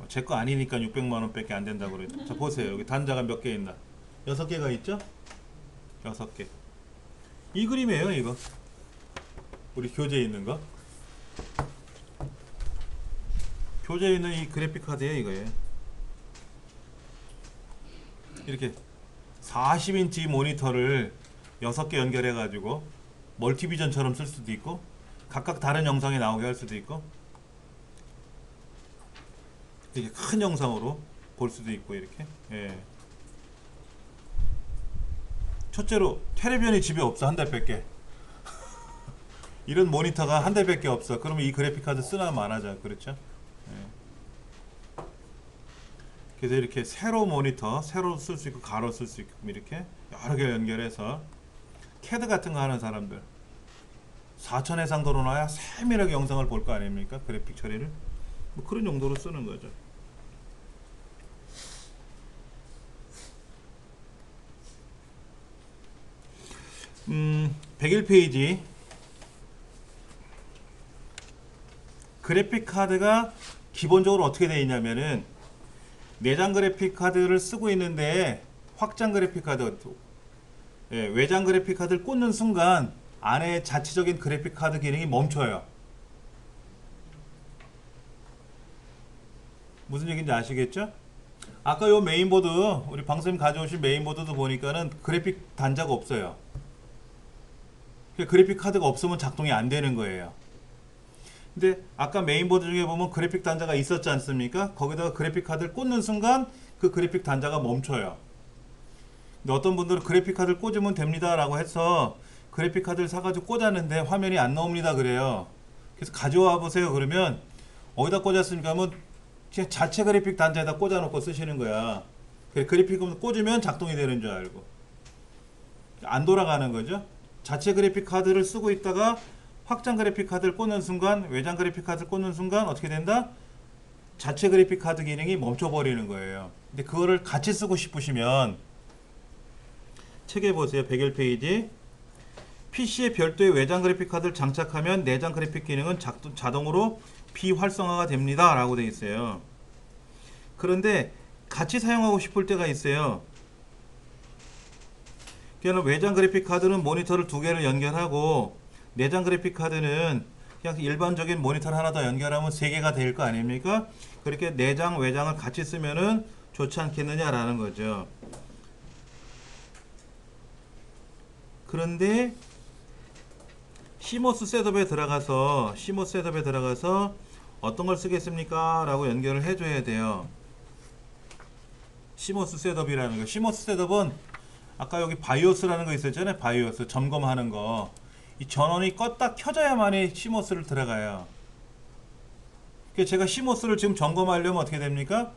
제 거 아니니까 600만원 밖에 안 된다고 그랬죠. 자 보세요. 여기 단자가 몇 개 있나? 6개가 있죠? 6개. 이 그림이에요 이거. 우리 교재에 있는 거. 교재에 있는 이 그래픽 카드예요 이거예요. 이렇게 40인치 모니터를 6개 연결해 가지고 멀티비전처럼 쓸 수도 있고 각각 다른 영상이 나오게 할 수도 있고 이렇게 큰 영상으로 볼 수도 있고 이렇게. 예. 첫째로 텔레비전이 집에 없어. 한 대밖에. 이런 모니터가 한 대밖에 없어. 그러면 이 그래픽 카드 쓰나 마나자. 그렇죠? 예. 그래서 이렇게 세로 모니터, 세로 쓸 수 있고 가로 쓸 수 있고 이렇게 여러 개 연결해서 캐드 같은 거 하는 사람들 4,000 해상 들어놔야 세밀하게 영상을 볼 거 아닙니까? 그래픽 처리를 뭐 그런 용도로 쓰는 거죠. 101페이지. 그래픽 카드가 기본적으로 어떻게 되어 있냐면은 내장 그래픽 카드를 쓰고 있는데 확장 그래픽 카드, 예, 외장 그래픽 카드를 꽂는 순간 안에 자체적인 그래픽 카드 기능이 멈춰요. 무슨 얘기인지 아시겠죠? 아까 요 메인보드, 우리 방쌤이 가져오신 메인보드도 보니까는 그래픽 단자가 없어요. 그래픽 카드가 없으면 작동이 안 되는 거예요. 근데 아까 메인보드 중에 보면 그래픽 단자가 있었지 않습니까? 거기다가 그래픽 카드를 꽂는 순간 그 그래픽 단자가 멈춰요. 근데 어떤 분들은 그래픽 카드를 꽂으면 됩니다 라고 해서 그래픽 카드를 사가지고 꽂았는데 화면이 안 나옵니다 그래요. 그래서 가져와 보세요 그러면 어디다 꽂았습니까 하면 그냥 자체 그래픽 단자에다 꽂아놓고 쓰시는 거야. 그래픽 꽂으면 작동이 되는 줄 알고 안 돌아가는 거죠. 자체 그래픽 카드를 쓰고 있다가 확장 그래픽 카드를 꽂는 순간, 외장 그래픽 카드를 꽂는 순간 어떻게 된다? 자체 그래픽 카드 기능이 멈춰버리는 거예요. 근데 그거를 같이 쓰고 싶으시면 책에 보세요. 101페이지. PC에 별도의 외장 그래픽 카드를 장착하면 내장 그래픽 기능은 자동으로 비활성화가 됩니다 라고 되어 있어요. 그런데 같이 사용하고 싶을 때가 있어요. 그냥 외장 그래픽 카드는 모니터를 두 개를 연결하고 내장 그래픽 카드는 그냥 일반적인 모니터를 하나 더 연결하면 세 개가 될 거 아닙니까? 그렇게 내장 외장을 같이 쓰면은 좋지 않겠느냐라는 거죠. 그런데 시모스 셋업에 들어가서 어떤 걸 쓰겠습니까? 라고 연결을 해줘야 돼요. 시모스 셋업이라는 거. 시모스 셋업은 아까 여기 바이오스라는 거 있었잖아요. 바이오스 점검하는 거. 이 전원이 껐다 켜져야만이 시모스를 들어가요. 그래서 제가 시모스를 지금 점검하려면 어떻게 됩니까?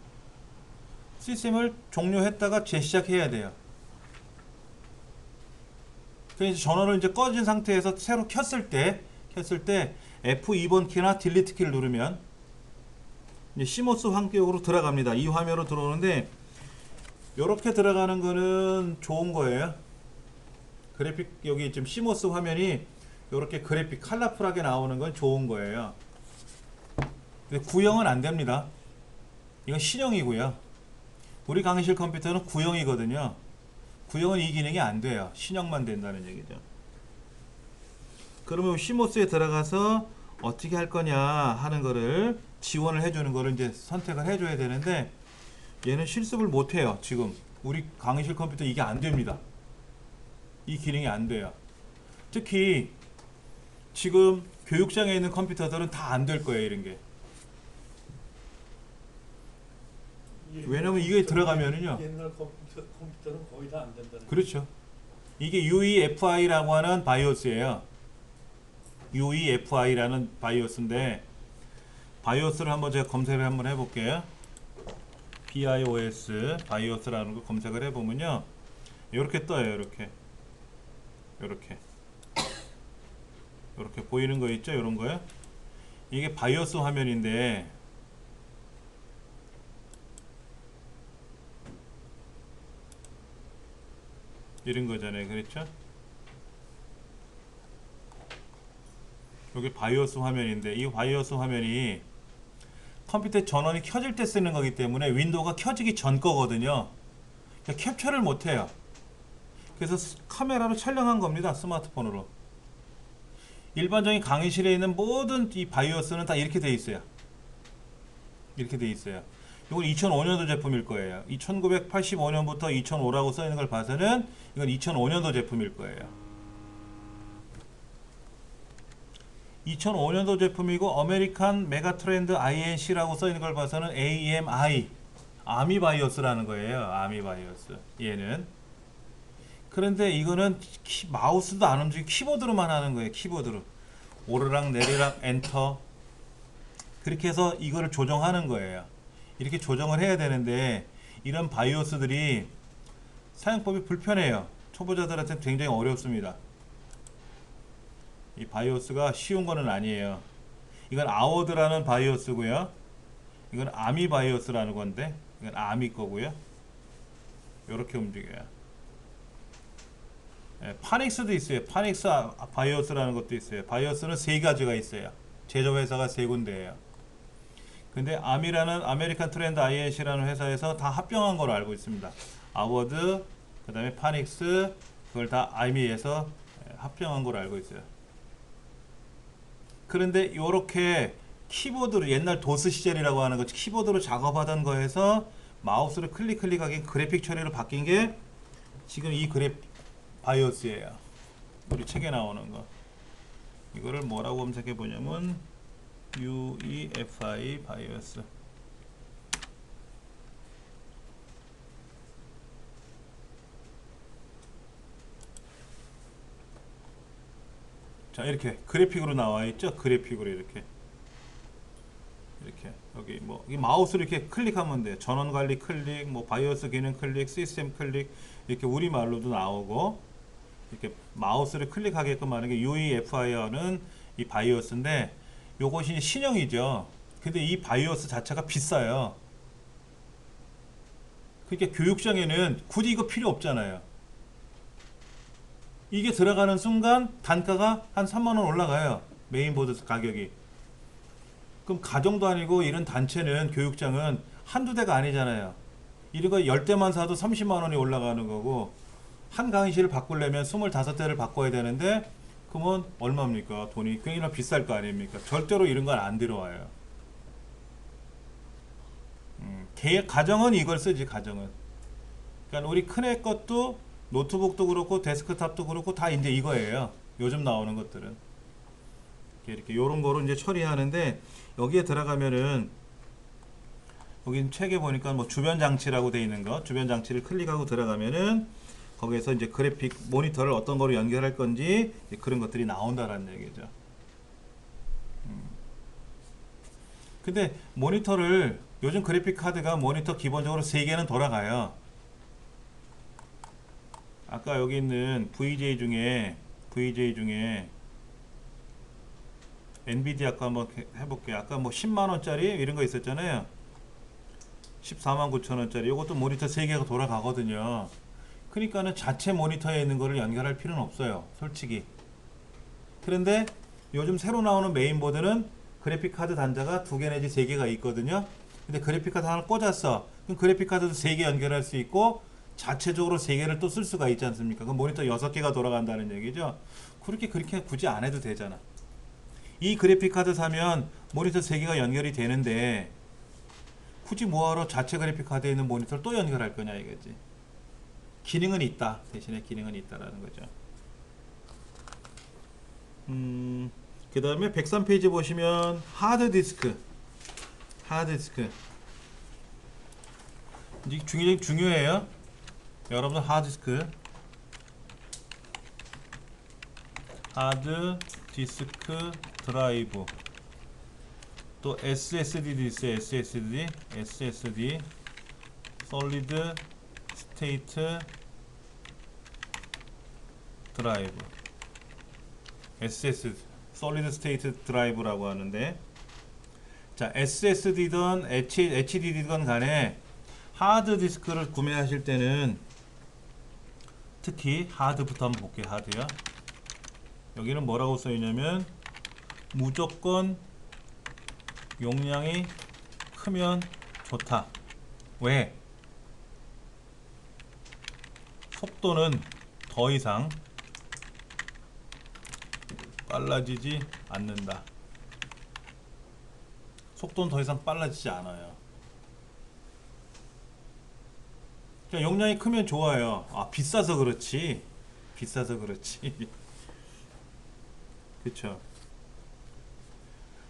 시스템을 종료했다가 재시작해야 돼요. 그래서 전원을 이제 꺼진 상태에서 새로 켰을 때 F2번 키나 딜리트 키를 누르면 이제 시모스 환경으로 들어갑니다. 이 화면으로 들어오는데 이렇게 들어가는 거는 좋은 거예요. 그래픽 여기 지금 시모스 화면이 이렇게 그래픽 컬러풀하게 나오는 건 좋은 거예요. 근데 구형은 안 됩니다. 이건 신형이고요. 우리 강의실 컴퓨터는 구형이거든요. 구형은 이 기능이 안 돼요. 신형만 된다는 얘기죠. 그러면 시모스에 들어가서 어떻게 할 거냐 하는 거를 지원을 해주는 거를 이제 선택을 해줘야 되는데 얘는 실습을 못 해요. 지금 우리 강의실 컴퓨터 이게 안 됩니다. 이 기능이 안 돼요. 특히 지금 교육장에 있는 컴퓨터들은 다 안 될 거예요. 이런 게. 왜냐면 이게 들어가면은요. 옛날 컴퓨터는 거의 다 안 된다는. 그렇죠. 이게 UEFI라고 하는 바이오스예요. UEFI라는 바이오스인데 바이오스를 한번 제가 검색을 한번 해볼게요. BIOS 바이오스라는 거 검색을 해보면요. 이렇게 떠요. 이렇게 보이는 거 있죠? 이런 거요. 이게 바이오스 화면인데 이런 거잖아요. 그렇죠? 여기 바이오스 화면인데 이 바이오스 화면이 컴퓨터 전원이 켜질 때 쓰는 거기 때문에 윈도우가 켜지기 전 거거든요. 그러니까 캡처를 못 해요. 그래서 카메라로 촬영한 겁니다. 스마트폰으로. 일반적인 강의실에 있는 모든 이 바이오스는 다 이렇게 돼 있어요. 이렇게 돼 있어요. 이건 2005년도 제품일 거예요. 1985년부터 2005라고 써 있는 걸 봐서는 이건 2005년도 제품일 거예요. 2005년도 제품이고 아메리칸 메가트렌드 INC라고 써 있는 걸 봐서는 AMI 아미 바이오스라는 거예요. 아미 바이오스. 얘는. 그런데 이거는 마우스도 안 움직이고 키보드로만 하는 거예요. 키보드로. 오르락 내리락 엔터. 그렇게 해서 이거를 조정하는 거예요. 이렇게 조정을 해야 되는데 이런 바이오스들이 사용법이 불편해요. 초보자들한테 굉장히 어렵습니다. 이 바이오스가 쉬운 거는 아니에요. 이건 아워드라는 바이오스고요. 이건 아미 바이오스라는 건데 이건 아미 거고요. 이렇게 움직여요. 파닉스도 있어요. 파닉스 바이오스라는 것도 있어요. 바이오스는 세 가지가 있어요. 제조회사가 세 군데예요. 근데 아미라는 아메리칸 트렌드 INC라는 회사에서 다 합병한 걸로 알고 있습니다. 아워드, 그 다음에 파닉스, 그걸 다 아미에서 합병한 걸로 알고 있어요. 그런데 이렇게 키보드로 옛날 도스 시절이라고 하는 거 키보드로 작업하던 거에서 마우스로 클릭하기 그래픽 처리로 바뀐 게 지금 이 바이오스예요. 우리 책에 나오는 거. 이거를 뭐라고 검색해 보냐면 UEFI 바이오스. 자, 이렇게 그래픽으로 나와 있죠. 그래픽으로 이렇게 여기 뭐 이 마우스로 이렇게 클릭하면 돼. 전원 관리 클릭, 뭐 바이오스 기능 클릭, 시스템 클릭, 이렇게 우리말로도 나오고, 이렇게 마우스를 클릭하게끔 하는 게 UEFI는 이 바이오스인데, 요것이 신형이죠. 근데 이 바이오스 자체가 비싸요. 그러니까 교육장에는 굳이 이거 필요 없잖아요. 이게 들어가는 순간 단가가 한 3만 원 올라가요. 메인보드 가격이. 그럼 가정도 아니고 이런 단체는, 교육장은 한두 대가 아니잖아요. 이런 거 10대만 사도 30만 원이 올라가는 거고, 한 강의실을 바꾸려면 25대를 바꿔야 되는데, 그러면 얼마입니까? 돈이 꽤나 비쌀 거 아닙니까? 절대로 이런 건 안 들어와요. 가정은 이걸 쓰지, 가정은. 그러니까 우리 큰애 것도 노트북도 그렇고 데스크탑도 그렇고 다 이제 이거예요. 요즘 나오는 것들은. 이렇게 요런 거로 이제 처리하는데, 여기에 들어가면은, 여기 책에 보니까 뭐 주변 장치라고 돼 있는 거, 주변 장치를 클릭하고 들어가면은 거기에서 이제 그래픽 모니터를 어떤 거로 연결할 건지 그런 것들이 나온다라는 얘기죠. 근데 모니터를, 요즘 그래픽 카드가 모니터 기본적으로 3개는 돌아가요. 아까 여기 있는 VJ 중에 엔비디아 아까 한번 해볼게요. 아까 뭐 10만원짜리 이런 거 있었잖아요. 149,000원짜리 이것도 모니터 3개가 돌아가거든요. 그러니까는 자체 모니터에 있는 거를 연결할 필요는 없어요, 솔직히. 그런데 요즘 새로 나오는 메인보드는 그래픽 카드 단자가 2개 내지 3개가 있거든요. 근데 그래픽 카드 하나를 꽂았어. 그럼 그래픽 카드도 3개 연결할 수 있고 자체적으로 3개를 또 쓸 수가 있지 않습니까? 그럼 모니터 6개가 돌아간다는 얘기죠. 그렇게 굳이 안 해도 되잖아. 이 그래픽 카드 사면 모니터 3개가 연결이 되는데, 굳이 뭐하러 자체 그래픽 카드에 있는 모니터를 또 연결할 거냐 이거지. 기능은 있다. 대신에 기능은 있다라는 거죠. 그 다음에 103페이지 보시면 하드디스크. 이게 굉장히 중요해요. 여러분들 하드디스크 드라이브, 또 SSD도 있어요. SSD 솔리드 스테이트 드라이브, SSD 솔리드 스테이트 드라이브라고 하는데, 자, SSD든 HDD든 간에 하드디스크를 구매하실 때는 특히 하드부터 한번 볼게요. 하드요. 여기는 뭐라고 써있냐면 무조건 용량이 크면 좋다. 왜? 속도는 더 이상 빨라지지 않는다. 속도는 더 이상 빨라지지 않아요. 그러니까 용량이 크면 좋아요. 아, 비싸서 그렇지. 그쵸.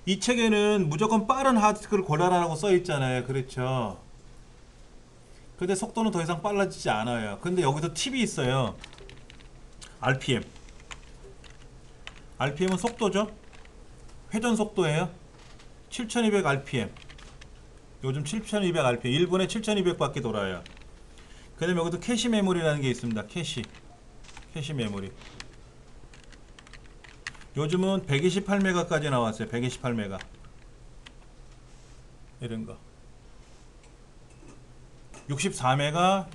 이 책에는 무조건 빠른 하드디스크를 골라라라고 써 있잖아요. 그렇죠. 근데 속도는 더 이상 빨라지지 않아요. 근데 여기서 팁이 있어요. RPM은 속도죠. 회전 속도예요. 7200 RPM. 요즘 7200 RPM, 1분에 7200밖에 돌아요. 그 다음에 여기도 캐시 메모리라는 게 있습니다. 캐시 메모리. 요즘은 128메가까지 나왔어요. 128메가. 이런 거. 64메가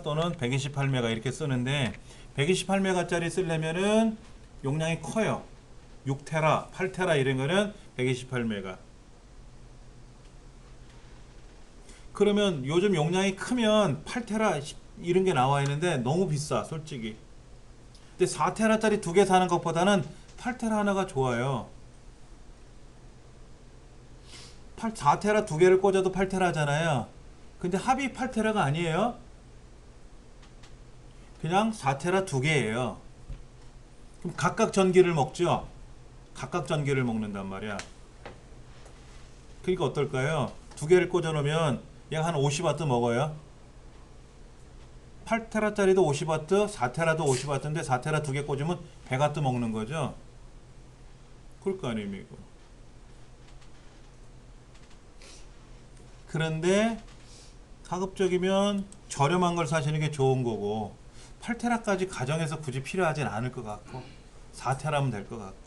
또는 128메가 이렇게 쓰는데, 128메가짜리 쓰려면은 용량이 커요. 6테라, 8테라 이런 거는 128메가. 그러면 요즘 용량이 크면 8테라 이런 게 나와 있는데 너무 비싸, 솔직히. 근데 4테라짜리 2개 사는 것보다는 8테라 하나가 좋아요. 4테라 2개를 꽂아도 8테라잖아요. 근데 합이 8테라가 아니에요. 그냥 4테라 2개예요. 그럼 각각 전기를 먹죠. 각각 전기를 먹는단 말이야. 그러니까 어떨까요? 두 개를 꽂아 놓으면 얘가 한 50W 먹어요. 8테라짜리도 50W, 4테라도 50W인데 4테라 두 개 꽂으면 100W 먹는 거죠. 그럴 거 아닙니까? 그런데 가급적이면 저렴한 걸 사시는 게 좋은 거고 8테라까지 가정에서 굳이 필요하진 않을 것 같고 4테라면 될 것 같고.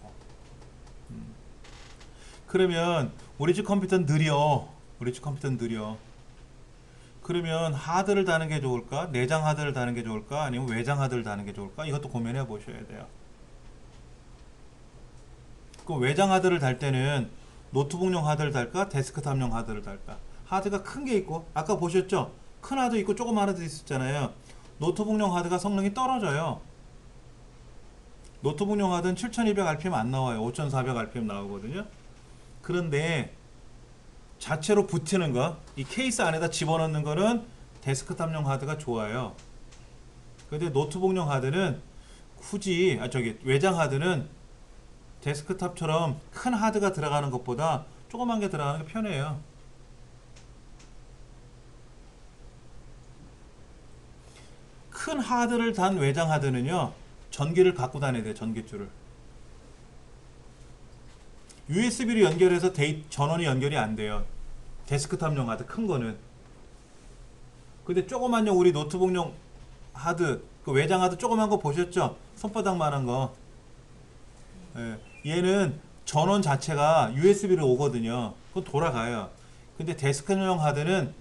그러면 우리 집 컴퓨터는 느려. 우리 집 컴퓨터는 느려. 그러면 하드를 다는 게 좋을까? 내장 하드를 다는 게 좋을까? 아니면 외장 하드를 다는 게 좋을까? 이것도 고민해 보셔야 돼요. 그 외장 하드를 달 때는 노트북용 하드를 달까? 데스크탑용 하드를 달까? 하드가 큰 게 있고 아까 보셨죠? 큰 하드 있고 조그만 하드 있었잖아요. 노트북용 하드가 성능이 떨어져요. 노트북용 하드는 7200rpm 안 나와요. 5400rpm 나오거든요. 그런데 자체로 붙이는 거, 이 케이스 안에다 집어넣는 거는 데스크탑용 하드가 좋아요. 근데 노트북용 하드는 굳이 외장 하드는 데스크탑처럼 큰 하드가 들어가는 것보다 조그만 게 들어가는 게 편해요. 큰 하드를 단 외장 하드는요, 전기를 갖고 다녀야 돼요. 전기줄을. USB로 연결해서 전원이 연결이 안 돼요. 데스크탑용 하드 큰 거는. 근데 조그만요, 우리 노트북용 하드, 그 외장 하드 조그만 거 보셨죠? 손바닥만한 거. 예, 얘는 전원 자체가 USB로 오거든요. 그건 돌아가요. 근데 데스크용 하드는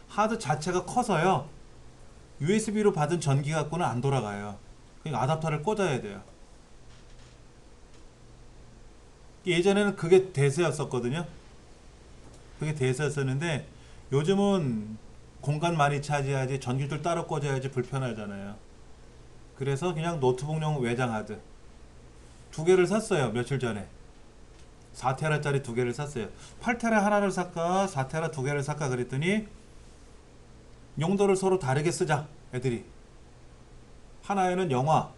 하드 자체가 커서요, USB로 받은 전기 갖고는 안 돌아가요. 그러니까 아답터를 꽂아야 돼요. 예전에는 그게 대세였었거든요. 그게 대세였었는데 요즘은 공간 많이 차지하지 전기줄 따로 꽂아야지 불편하잖아요. 그래서 그냥 노트북용 외장 하드 두 개를 샀어요. 며칠 전에 4테라짜리 두 개를 샀어요. 8테라 하나를 살까 4테라 두 개를 살까 그랬더니 용도를 서로 다르게 쓰자. 애들이 하나에는 영화,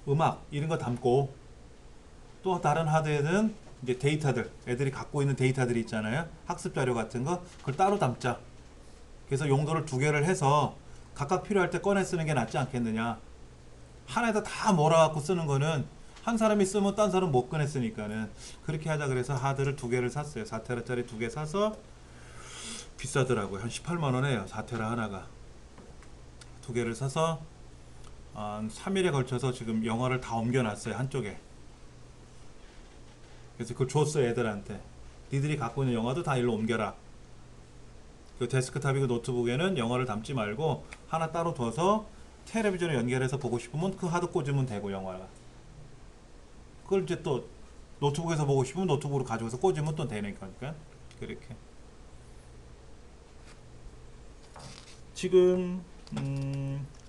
음악 이런 거 담고 또 다른 하드에는 이제 데이터들, 애들이 갖고 있는 데이터들이 있잖아요. 학습 자료 같은 거 그걸 따로 담자. 그래서 용도를 두 개를 해서 각각 필요할 때 꺼내 쓰는 게 낫지 않겠느냐. 하나에다 다 몰아갖고 쓰는 거는 한 사람이 쓰면 딴 사람 못 꺼내 쓰니까는 그렇게 하자. 그래서 하드를 두 개를 샀어요. 4테라짜리 두 개 사서 비싸더라고요. 한 18만원 해요. 4테라 하나가. 두 개를 사서 한 3일에 걸쳐서 지금 영화를 다 옮겨놨어요. 한쪽에. 그래서 그걸 줬어요. 애들한테. 니들이 갖고 있는 영화도 다 일로 옮겨라. 그 데스크탑이고 노트북에는 영화를 담지 말고 하나 따로 둬서 텔레비전에 연결해서 보고 싶으면 그 하드 꽂으면 되고 영화가. 그걸 이제 또 노트북에서 보고 싶으면 노트북으로 가져가서 꽂으면 또 되는 거니까. 그렇게. 지금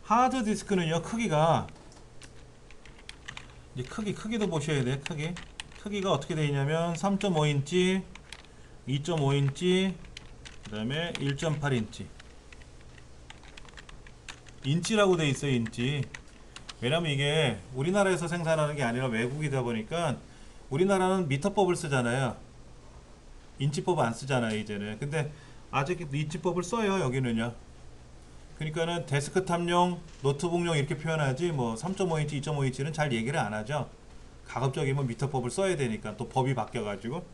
하드 디스크는요, 크기가 이제 크기도 보셔야 돼. 크기가 어떻게 되어 있냐면 3.5인치, 2.5인치, 그 다음에 1.8인치. 인치라고 되어 있어요. 인치. 왜냐면 이게 우리나라에서 생산하는 게 아니라 외국이다 보니까 우리나라는 미터법을 쓰잖아요. 인치법 안 쓰잖아요. 이제는. 근데 아직 인치법을 써요. 여기는요. 그러니까는 데스크탑용, 노트북용 이렇게 표현하지 뭐 3.5인치, 2.5인치는 잘 얘기를 안 하죠. 가급적이면 미터법을 써야 되니까 또 법이 바뀌어가지고.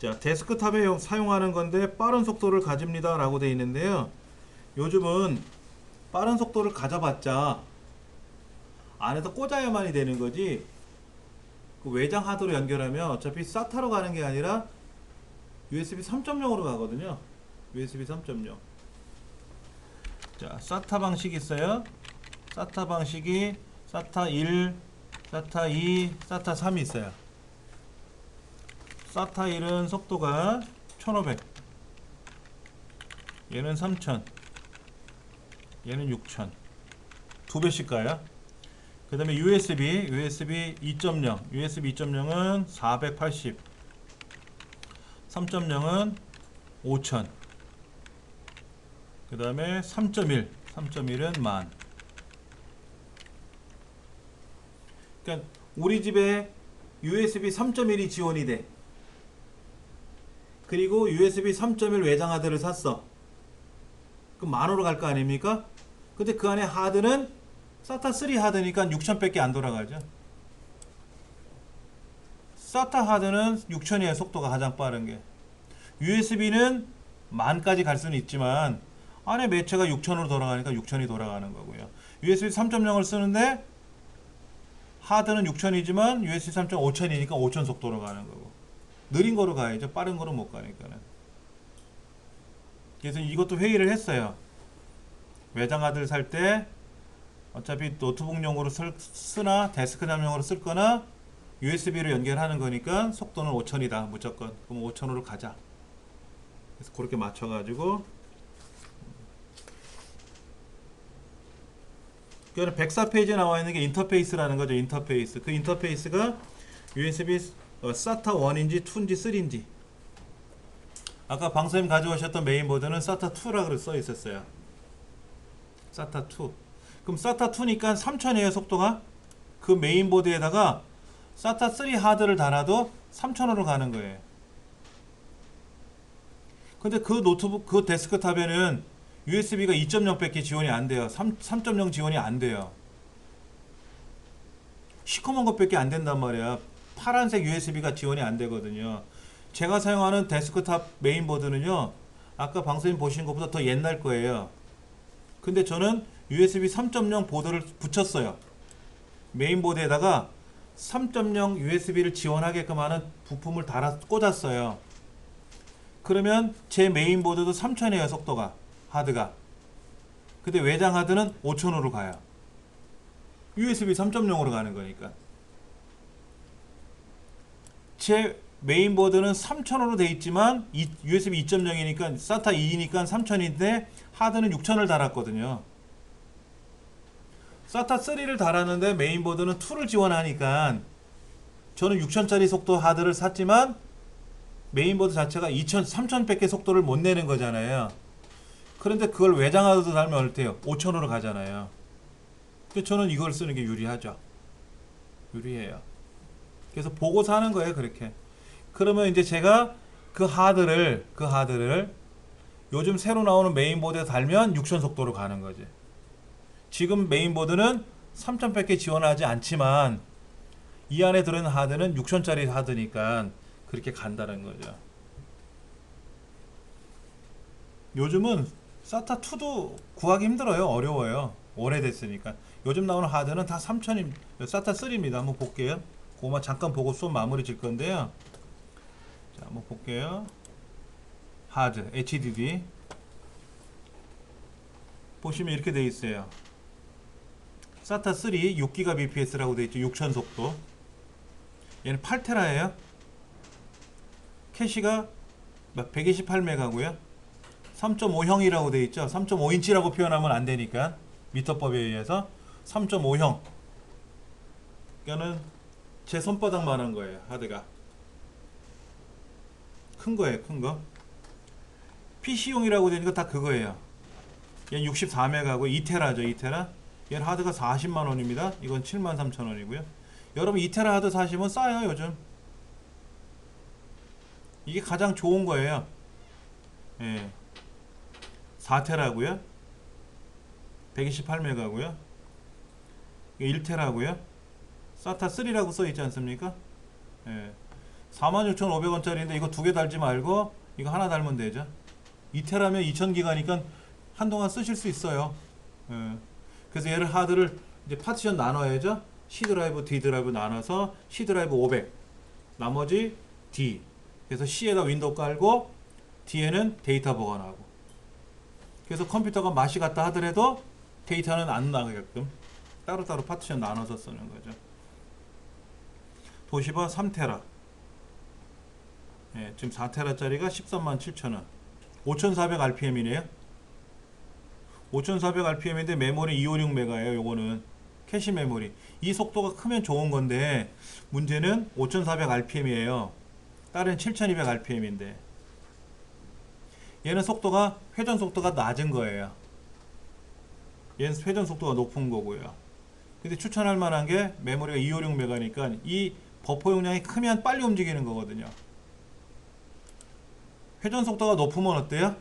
자, 데스크탑에 사용하는 건데 빠른 속도를 가집니다 라고 되어 있는데요. 요즘은 빠른 속도를 가져봤자 안에다 꽂아야만이 되는 거지, 그 외장 하드로 연결하면 어차피 SATA로 가는 게 아니라 USB 3.0으로 가거든요. USB 3.0. 자, SATA 방식이 있어요. SATA 방식이 SATA 1, SATA 2, SATA 3이 있어요. SATA 1은 속도가 1500, 얘는 3000, 얘는 6000. 두 배씩 가요. 그 다음에 USB 2.0, USB 2.0은 480, 3.0은 5000, 그 다음에 3.1은 10,000. 그러니까 우리 집에 USB 3.1이 지원이 돼. 그리고 USB 3.1 외장 하드를 샀어. 그럼 만으로 갈 거 아닙니까? 근데 그 안에 하드는 SATA 3 하드니까 6000밖에 안 돌아가죠. SATA 하드는 6000이에요. 속도가 가장 빠른 게. USB는 10,000까지 갈 수는 있지만 안에 매체가 6000으로 돌아가니까 6000이 돌아가는 거고요. USB 3.0을 쓰는데 하드는 6000이지만 USB 3.5000이니까 5000 속도로 가는 거고. 느린 거로 가야죠. 빠른 거로 못 가니까는. 그래서 이것도 회의를 했어요. 외장 하드를 살 때 어차피 노트북용으로 쓰나 데스크탑용으로 쓸 거나 USB로 연결하는 거니까 속도는 5000이다 무조건. 그럼 5000으로 가자. 그래서 그렇게 맞춰가지고 그거는 104페이지에 나와 있는 게 인터페이스라는 거죠. 인터페이스. 그 인터페이스가 USB SATA 1인지 2인지 3인지. 아까 방선님 가져오셨던 메인보드는 SATA 2라고 써 있었어요. SATA 2. 그럼 SATA 2니까 3000이에요 속도가. 그 메인보드에다가 SATA 3 하드를 달아도 3000으로 가는 거예요. 근데 그 노트북 그 데스크탑에는 USB가 2.0밖에 지원이 안 돼요. 3.0 지원이 안 돼요. 시커먼 것밖에 안 된단 말이야. 파란색 USB가 지원이 안 되거든요. 제가 사용하는 데스크탑 메인보드는요. 아까 방선님 보신 것보다 더 옛날 거예요. 근데 저는 USB 3.0 보드를 붙였어요. 메인보드에다가 3.0 USB를 지원하게끔 하는 부품을 달아 꽂았어요. 그러면 제 메인보드도 3000이에요 속도가. 하드가. 근데 외장 하드는 5000으로 가요. USB 3.0으로 가는 거니까. 제 메인보드는 3000으로 돼 있지만 USB 2.0이니까 SATA 2니까 3000인데 하드는 6000을 달았거든요. SATA 3를 달았는데 메인보드는 2를 지원하니까 저는 6000짜리 속도 하드를 샀지만 메인보드 자체가 3000밖에 속도를 못 내는 거잖아요. 그런데 그걸 외장 하드도 달면 어때요? 5000으로 가잖아요. 그래서 저는 이걸 쓰는 게 유리하죠. 유리해요. 그래서 보고 사는 거예요, 그렇게. 그러면 이제 제가 그 하드를 요즘 새로 나오는 메인보드에 달면 6000 속도로 가는 거지. 지금 메인보드는 3000밖에 지원하지 않지만 이 안에 들어있는 하드는 6000짜리 하드니까 그렇게 간다는 거죠. 요즘은 SATA 2도 구하기 힘들어요. 어려워요. 오래됐으니까. 요즘 나오는 하드는 다 3000임, SATA 3입니다. 한번 볼게요. 그거만 잠깐 보고 수업 마무리 질 건데요. 자, 한번 볼게요. 하드, HDD. 보시면 이렇게 돼 있어요. SATA 3 6기가 bps라고 돼 있죠. 6000 속도. 얘는 8테라예요. 캐시가 128메가고요. 3.5형이라고 돼 있죠. 3.5인치라고 표현하면 안 되니까 미터법에 의해서 3.5형. 그러니까는 제 손바닥만한 거예요. 하드가 큰 거예요. 큰 거. PC용이라고 되니까 다 그거예요. 얘는 64메가고 2테라죠. 2테라. 얘는 하드가 400,000원입니다. 이건 73,000원이고요. 여러분 2테라 하드 사시면 싸요. 요즘 이게 가장 좋은 거예요. 예. 4테라고요. 128메가고요. 1테라고요. SATA 3라고 써 있지 않습니까? 예. 46,500원짜리인데 이거 두 개 달지 말고 이거 하나 달면 되죠. 2테라면 2000기가니까 한동안 쓰실 수 있어요. 예. 그래서 얘를 하드를 이제 파티션 나눠야죠. C 드라이브, D 드라이브 나눠서 C 드라이브 500, 나머지 D. 그래서 C에다 윈도우 깔고 D에는 데이터 보관하고. 그래서 컴퓨터가 맛이 갔다 하더라도 데이터는 안 나가게끔 따로따로 파티션 나눠서 쓰는 거죠. 도시바 3테라. 예, 지금 4테라짜리가 137,000원. 5400rpm이네요. 5400rpm인데 메모리 256메가예요. 요거는 캐시 메모리. 이 속도가 크면 좋은 건데 문제는 5400rpm이에요. 다른 7200rpm인데 얘는 속도가 회전 속도가 낮은 거예요. 얘는 회전 속도가 높은 거고요. 근데 추천할 만한 게 메모리가 256메가니까 이 버퍼 용량이 크면 빨리 움직이는 거거든요. 회전 속도가 높으면 어때요?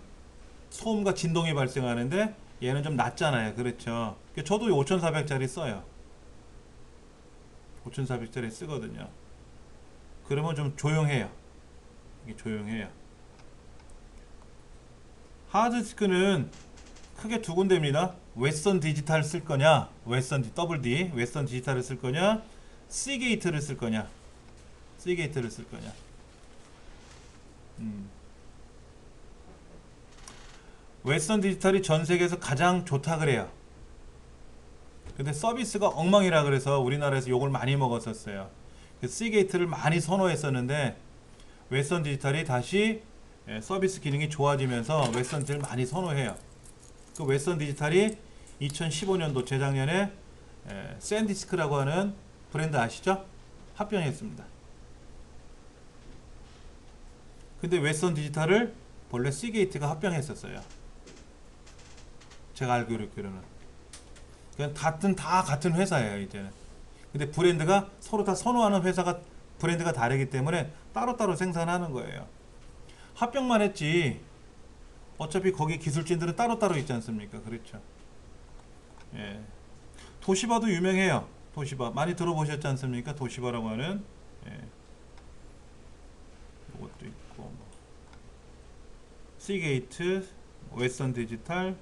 소음과 진동이 발생하는데 얘는 좀 낮잖아요. 그렇죠. 저도 5400짜리 써요. 5400짜리 쓰거든요. 그러면 좀 조용해요. 이게 조용해요. 하드디스크는 크게 두 군데입니다. 웨스턴 디지털 쓸 거냐, 더블 D, 웨스턴 디지털을 쓸 거냐, 시게이트를 쓸 거냐, 시게이트를 쓸 거냐. 웨스턴 디지털이 전 세계에서 가장 좋다 그래요. 근데 서비스가 엉망이라 그래서 우리나라에서 욕을 많이 먹었었어요. 시게이트를 많이 선호했었는데 웨스턴 디지털이 다시 서비스 기능이 좋아지면서 웨스턴 디지털을 많이 선호해요. 그 웨스턴 디지털이 2015년도 재작년에 샌디스크라고 하는 브랜드 아시죠? 합병했습니다. 근데 웨스턴 디지털을 본래 시게이트가 합병했었어요. 제가 알기로는. 그냥 다 같은 회사예요, 이제는. 근데 브랜드가 서로 다 선호하는 회사가 브랜드가 다르기 때문에 따로따로 생산하는 거예요. 합병만 했지 어차피 거기 기술진들은 따로따로 있지 않습니까? 그렇죠. 예. 도시바도 유명해요. 도시바 많이 들어보셨지 않습니까? 도시바라고 하는 이것도 있고 뭐. 시게이트, 웨스턴 디지털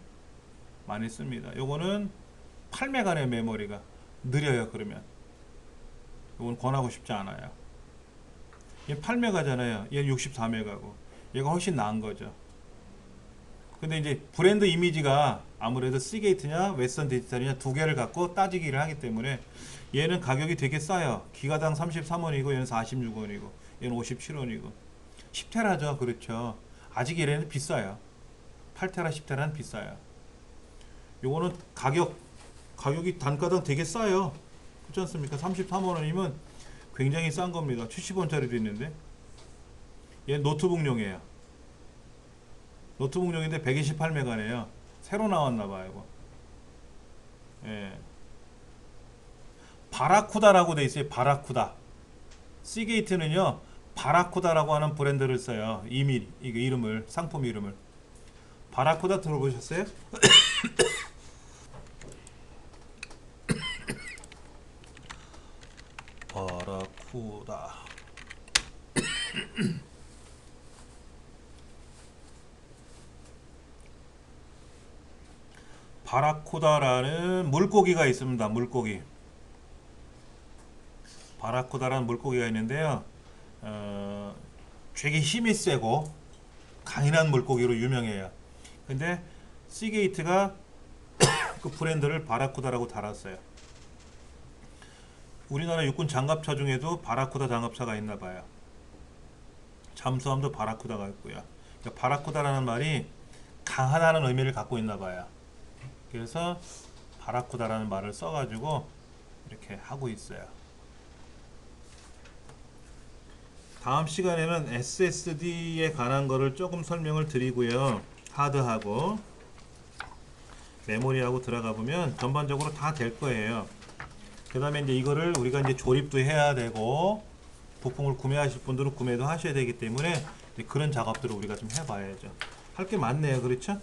많이 씁니다. 요거는 8메가의 메모리가 느려요. 그러면 이건 권하고 싶지 않아요. 얘 8메가잖아요. 얘는 64메가고 얘가 훨씬 나은 거죠. 근데 이제 브랜드 이미지가 아무래도 시게이트냐 웨스턴 디지털이냐 두 개를 갖고 따지기를 하기 때문에 얘는 가격이 되게 싸요. 기가당 33원이고 얘는 46원이고 얘는 57원이고 10테라죠. 그렇죠. 아직 얘네는 비싸요. 8테라 10테라는 비싸요. 요거는 가격이 단가당 되게 싸요. 그렇지 않습니까? 33원이면 굉장히 싼 겁니다. 70원짜리도 있는데 얘는 노트북용이에요. 노트북용인데 128메가네요. 새로 나왔나봐요. 이거. 예. 바라쿠다라고 돼 있어요. 바라쿠다. 시게이트는요 바라쿠다라고 하는 브랜드를 써요. 이거 이름을, 상품 이름을. 바라쿠다 들어보셨어요? 바라쿠다. 바라쿠다라는 물고기가 있습니다. 물고기. 바라쿠다라는 물고기가 있는데요. 되게 힘이 세고 강인한 물고기로 유명해요. 근데 시게이트가 그 브랜드를 바라쿠다라고 달았어요. 우리나라 육군 장갑차 중에도 바라쿠다 장갑차가 있나봐요. 잠수함도 바라쿠다가 있고요. 그러니까 바라쿠다라는 말이 강하다는 의미를 갖고 있나봐요. 그래서 바라쿠다라는 말을 써가지고 이렇게 하고 있어요. 다음 시간에는 SSD에 관한 거를 조금 설명을 드리고요. 하드하고 메모리하고 들어가 보면 전반적으로 다 될 거예요. 그 다음에 이제 이거를 우리가 이제 조립도 해야 되고 부품을 구매하실 분들은 구매도 하셔야 되기 때문에 그런 작업들을 우리가 좀 해봐야죠. 할 게 많네요. 그렇죠?